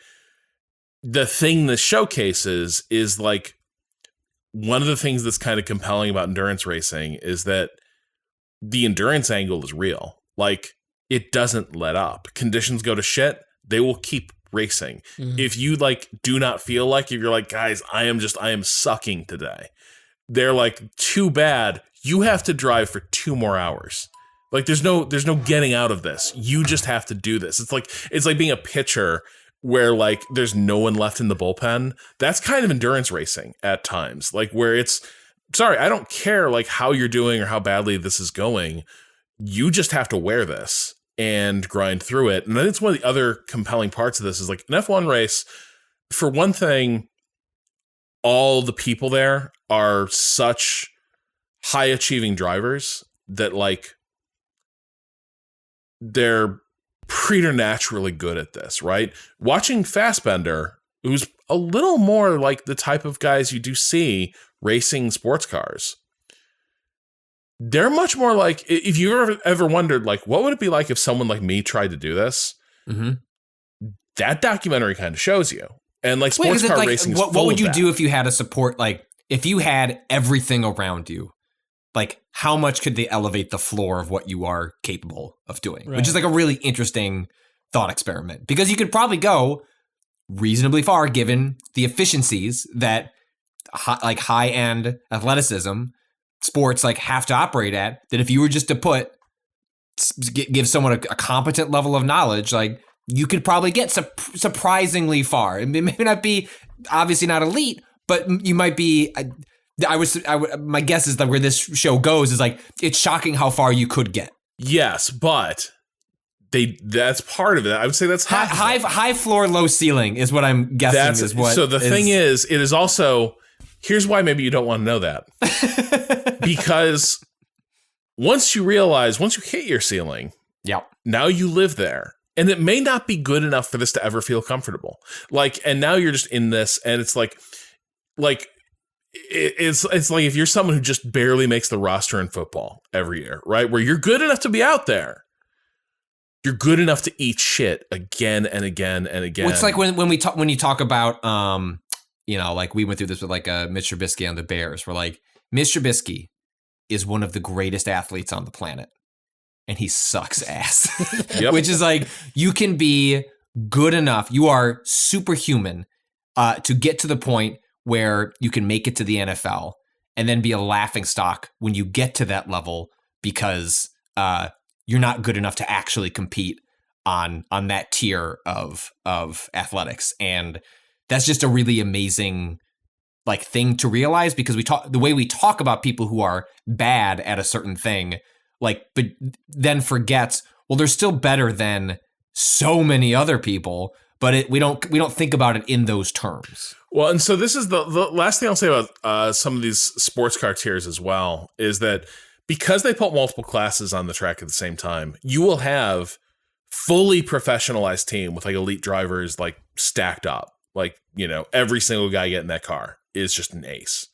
the thing this showcases is like, one of the things that's kind of compelling about endurance racing is that the endurance angle is real. Like, it doesn't let up. Conditions go to shit, they will keep racing. If you like do not feel like, if you're like, guys, I am sucking today, they're like, too bad, you have to drive for 2 more hours. Like, there's no getting out of this. You just have to do this. It's like being a pitcher where like there's no one left in the bullpen. That's kind of endurance racing at times, like where it's, sorry, I don't care like how you're doing or how badly this is going. you just have to wear this and grind through it. And I think it's one of the other compelling parts of this is like an F1 race, for one thing, all the people there are such high achieving drivers that like they're preternaturally good at this, right? Watching Fassbender, who's a little more like the type of guys you do see racing sports cars, they're much more like, if you've ever wondered, like, what would it be like if someone like me tried to do this? Mm-hmm. That documentary kind of shows you. And like sports car racing, what would you do if you had a support, like if you had everything around you? Like, how much could they elevate the floor of what you are capable of doing? Right. Which is like a really interesting thought experiment, because you could probably go reasonably far given the efficiencies that high-end athleticism sports like have to operate at, that if you were just to give someone a competent level of knowledge, like you could probably get surprisingly far. It may not be, obviously not elite, but you might be... my guess is that where this show goes is like, it's shocking how far you could get. Yes, but that's part of it. I would say that's high floor, low ceiling is what I'm guessing. So the thing is, it is also, here's why maybe you don't want to know that. Because once you hit your ceiling, now you live there. And it may not be good enough for this to ever feel comfortable. Like, and now you're just in this, and it's like it's like if you're someone who just barely makes the roster in football every year, right? Where you're good enough to be out there. You're good enough to eat shit again and again and again. It's like when you talk about, like we went through this with like Mitch Trubisky on the Bears, where like Mitch Trubisky is one of the greatest athletes on the planet, and he sucks ass. Yep. Which is like, you can be good enough, you are superhuman to get to the point where you can make it to the NFL and then be a laughingstock when you get to that level, because you're not good enough to actually compete on that tier of athletics. And that's just a really amazing like thing to realize, because the way we talk about people who are bad at a certain thing, like, but then forgets, well, they're still better than so many other people, but we don't think about it in those terms. Well, and so this is the last thing I'll say about some of these sports car tiers as well, is that because they put multiple classes on the track at the same time, you will have fully professionalized team with like elite drivers like stacked up. Like, every single guy getting that car is just an ace.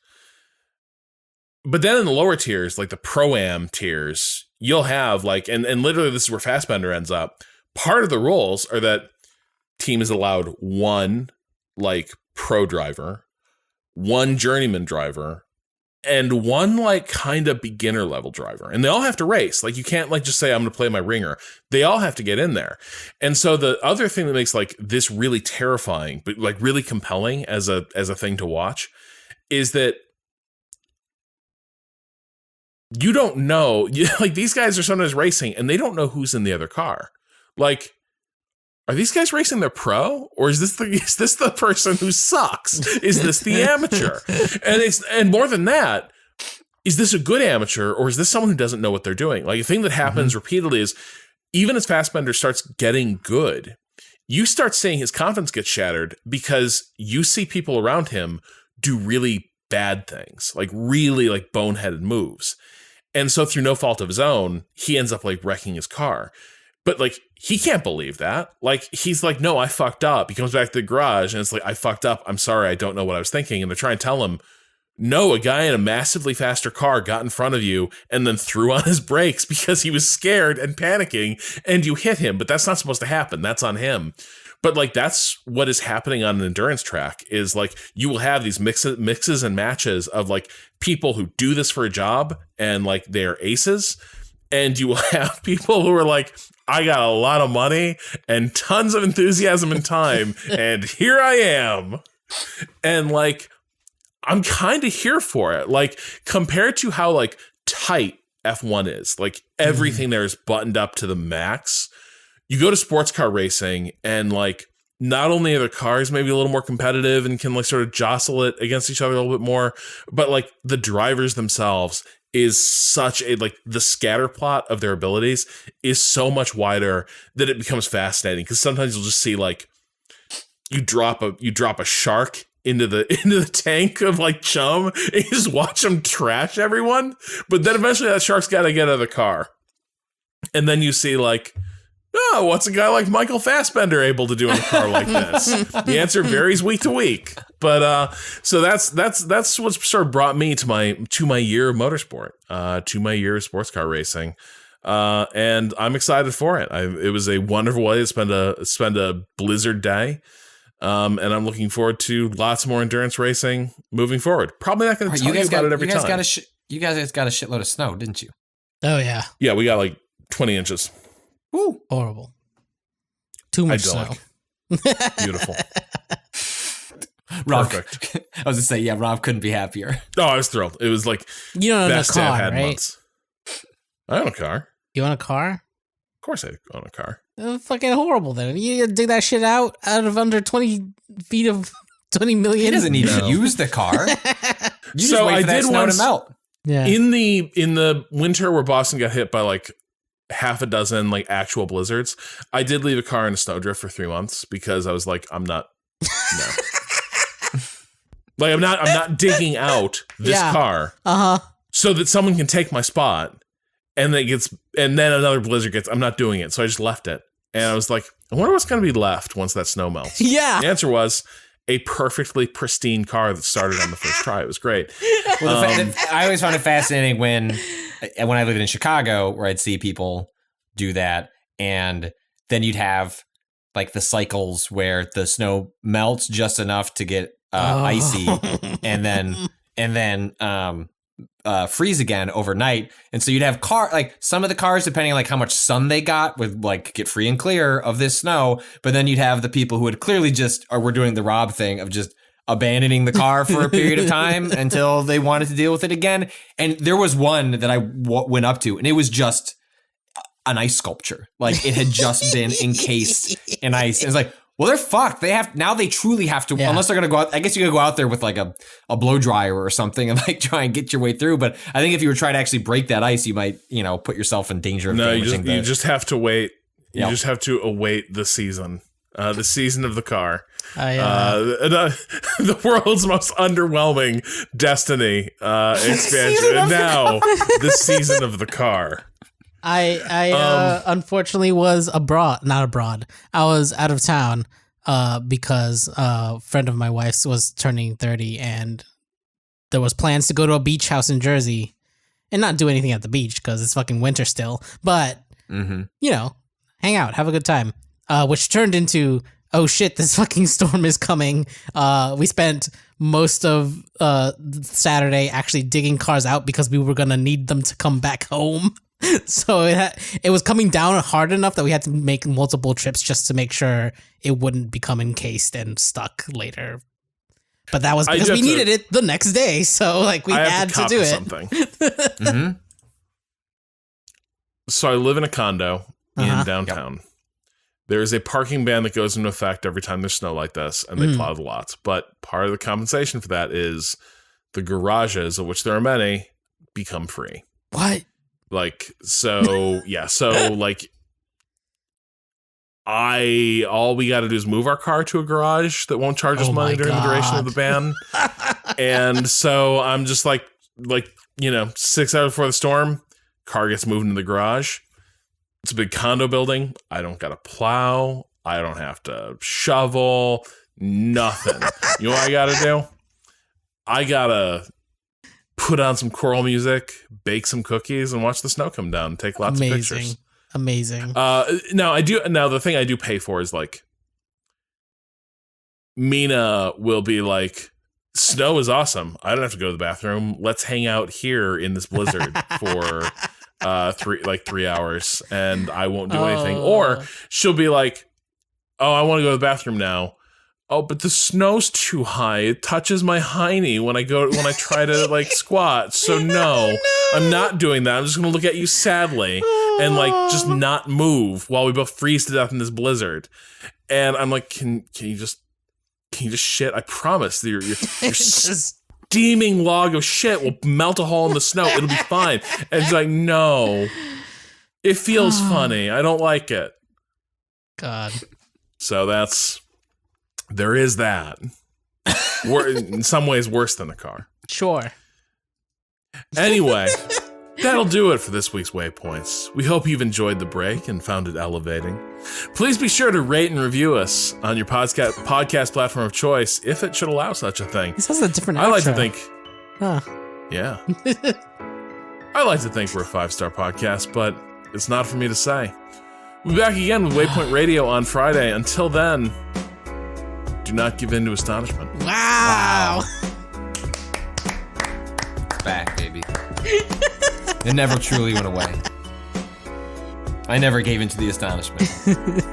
But then in the lower tiers, like the Pro-Am tiers, you'll have like, and literally this is where Fassbender ends up. Part of the rules are that team is allowed one like pro driver, one journeyman driver, and one like kind of beginner level driver. And they all have to race. Like, you can't like just say, I'm going to play my ringer. They all have to get in there. And so the other thing that makes like this really terrifying, but like really compelling as a thing to watch, is that you don't know, like these guys are sometimes racing and they don't know who's in the other car. Like, are these guys racing their pro, or is this the person who sucks? Is this the amateur? And more than that, is this a good amateur, or is this someone who doesn't know what they're doing? Like, a thing that happens repeatedly is, even as Fassbender starts getting good, you start seeing his confidence get shattered because you see people around him do really bad things, like really like boneheaded moves. And so through no fault of his own, he ends up like wrecking his car. But like, he can't believe that. Like, he's like, no, I fucked up. He comes back to the garage and it's like, I fucked up. I'm sorry. I don't know what I was thinking. And they're trying to tell him, no, a guy in a massively faster car got in front of you and then threw on his brakes because he was scared and panicking and you hit him. But that's not supposed to happen. That's on him. But like, that's what is happening on an endurance track, is like, you will have these mixes and matches of like people who do this for a job and like they're aces. And you will have people who are like, I got a lot of money and tons of enthusiasm and time, and here I am. And like, I'm kind of here for it. Like, compared to how like tight F1 is, like everything there is buttoned up to the max. You go to sports car racing and like, not only are the cars maybe a little more competitive and can like sort of jostle it against each other a little bit more, but like the drivers themselves, is such a, like, the scatter plot of their abilities is so much wider that it becomes fascinating, because sometimes you'll just see, like, you drop a shark into the tank of, like, chum, and you just watch them trash everyone, but then eventually that shark's got to get out of the car, and then you see, like, oh, what's a guy like Michael Fassbender able to do in a car like this? The answer varies week to week. But so that's what sort of brought me to my year of motorsport, to my year of sports car racing, and I'm excited for it. It was a wonderful way to spend a blizzard day, and I'm looking forward to lots more endurance racing moving forward. Probably not going to tell you about it every time. You guys got a shitload of snow, didn't you? Oh yeah. Yeah, we got like 20 inches. Ooh, horrible. Too much snow. Beautiful. Rob, Perfect. I was gonna say, yeah, Rob couldn't be happier. Oh, I was thrilled. It was like you don't own a best day I've car, had in right? months. I own a car. You own a car? Of course I own a car. Fucking horrible then. You gotta dig that shit out of under 20 feet of 20 million. He doesn't need to use the car. You just So wait I for that did snow once- to melt. Yeah. In the winter where Boston got hit by like half a dozen like actual blizzards, I did leave a car in a snowdrift for 3 months because I was like, I'm not digging out this car so that someone can take my spot, and then another blizzard gets, I'm not doing it. So I just left it. And I was like, I wonder what's going to be left once that snow melts. Yeah. The answer was a perfectly pristine car that started on the first try. It was great. Well, I always found it fascinating when I lived in Chicago, where I'd see people do that, and then you'd have like the cycles where the snow melts just enough to get icy, and then freeze again overnight. And so you'd have some of the cars, depending on like how much sun they got, would like get free and clear of this snow. But then you'd have the people who had clearly were doing the Rob thing of just abandoning the car for a period of time until they wanted to deal with it again. And there was one that I went up to, and it was just an ice sculpture. Like it had just been encased in ice. And it's like, well, they're fucked. They truly have to, unless they're going to go out. I guess you could go out there with like a blow dryer or something and like try and get your way through. But I think if you were trying to actually break that ice, you might, put yourself in danger of damaging you just have to wait. You just have to await the season of the car. The world's most underwhelming Destiny expansion. And now the season of the car. I unfortunately was not abroad. I was out of town because a friend of my wife's was turning 30, and there was plans to go to a beach house in Jersey and not do anything at the beach because it's fucking winter still. But, hang out, have a good time, which turned into, oh shit, this fucking storm is coming. We spent most of Saturday actually digging cars out because we were going to need them to come back home. So it was coming down hard enough that we had to make multiple trips just to make sure it wouldn't become encased and stuck later. But that was because we needed it the next day, so like we had to do it. Something. Mm-hmm. So I live in a condo in downtown. Yep. There's a parking ban that goes into effect every time there's snow like this, and they plow the lots. But part of the compensation for that is the garages, of which there are many, become free. What? Like, so, yeah. So, like, all we got to do is move our car to a garage that won't charge us money during the duration of the ban. And so I'm just like, 6 hours before the storm, car gets moved into the garage. It's a big condo building. I don't got to plow. I don't have to shovel. Nothing. You know what I got to do? I got to put on some choral music, bake some cookies, and watch the snow come down and take lots of pictures. Amazing. Now the thing I do pay for is like Mina will be like, snow is awesome. I don't have to go to the bathroom. Let's hang out here in this blizzard for 3 hours and I won't do anything. Or she'll be like, oh, I want to go to the bathroom now. Oh, but the snow's too high. It touches my hiney when I try to like squat. So no, I'm not doing that. I'm just going to look at you sadly and like just not move while we both freeze to death in this blizzard. And I'm like, can you just shit? I promise you're just steaming log of shit will melt a hole in the snow. It'll be fine. And it's like, no. It feels funny. I don't like it. God. So there is that. In some ways worse than a car. Sure. Anyway, that'll do it for this week's Waypoints. We hope you've enjoyed the break and found it elevating. Please be sure to rate and review us on your podcast platform of choice, if it should allow such a thing. This has a different I like outro. to think... Huh. Yeah. I like to think we're a 5-star podcast, but it's not for me to say. We'll be back again with Waypoint Radio on Friday. Until then, do not give in to astonishment. Wow. Back, baby. It never truly went away. I never gave in to the astonishment.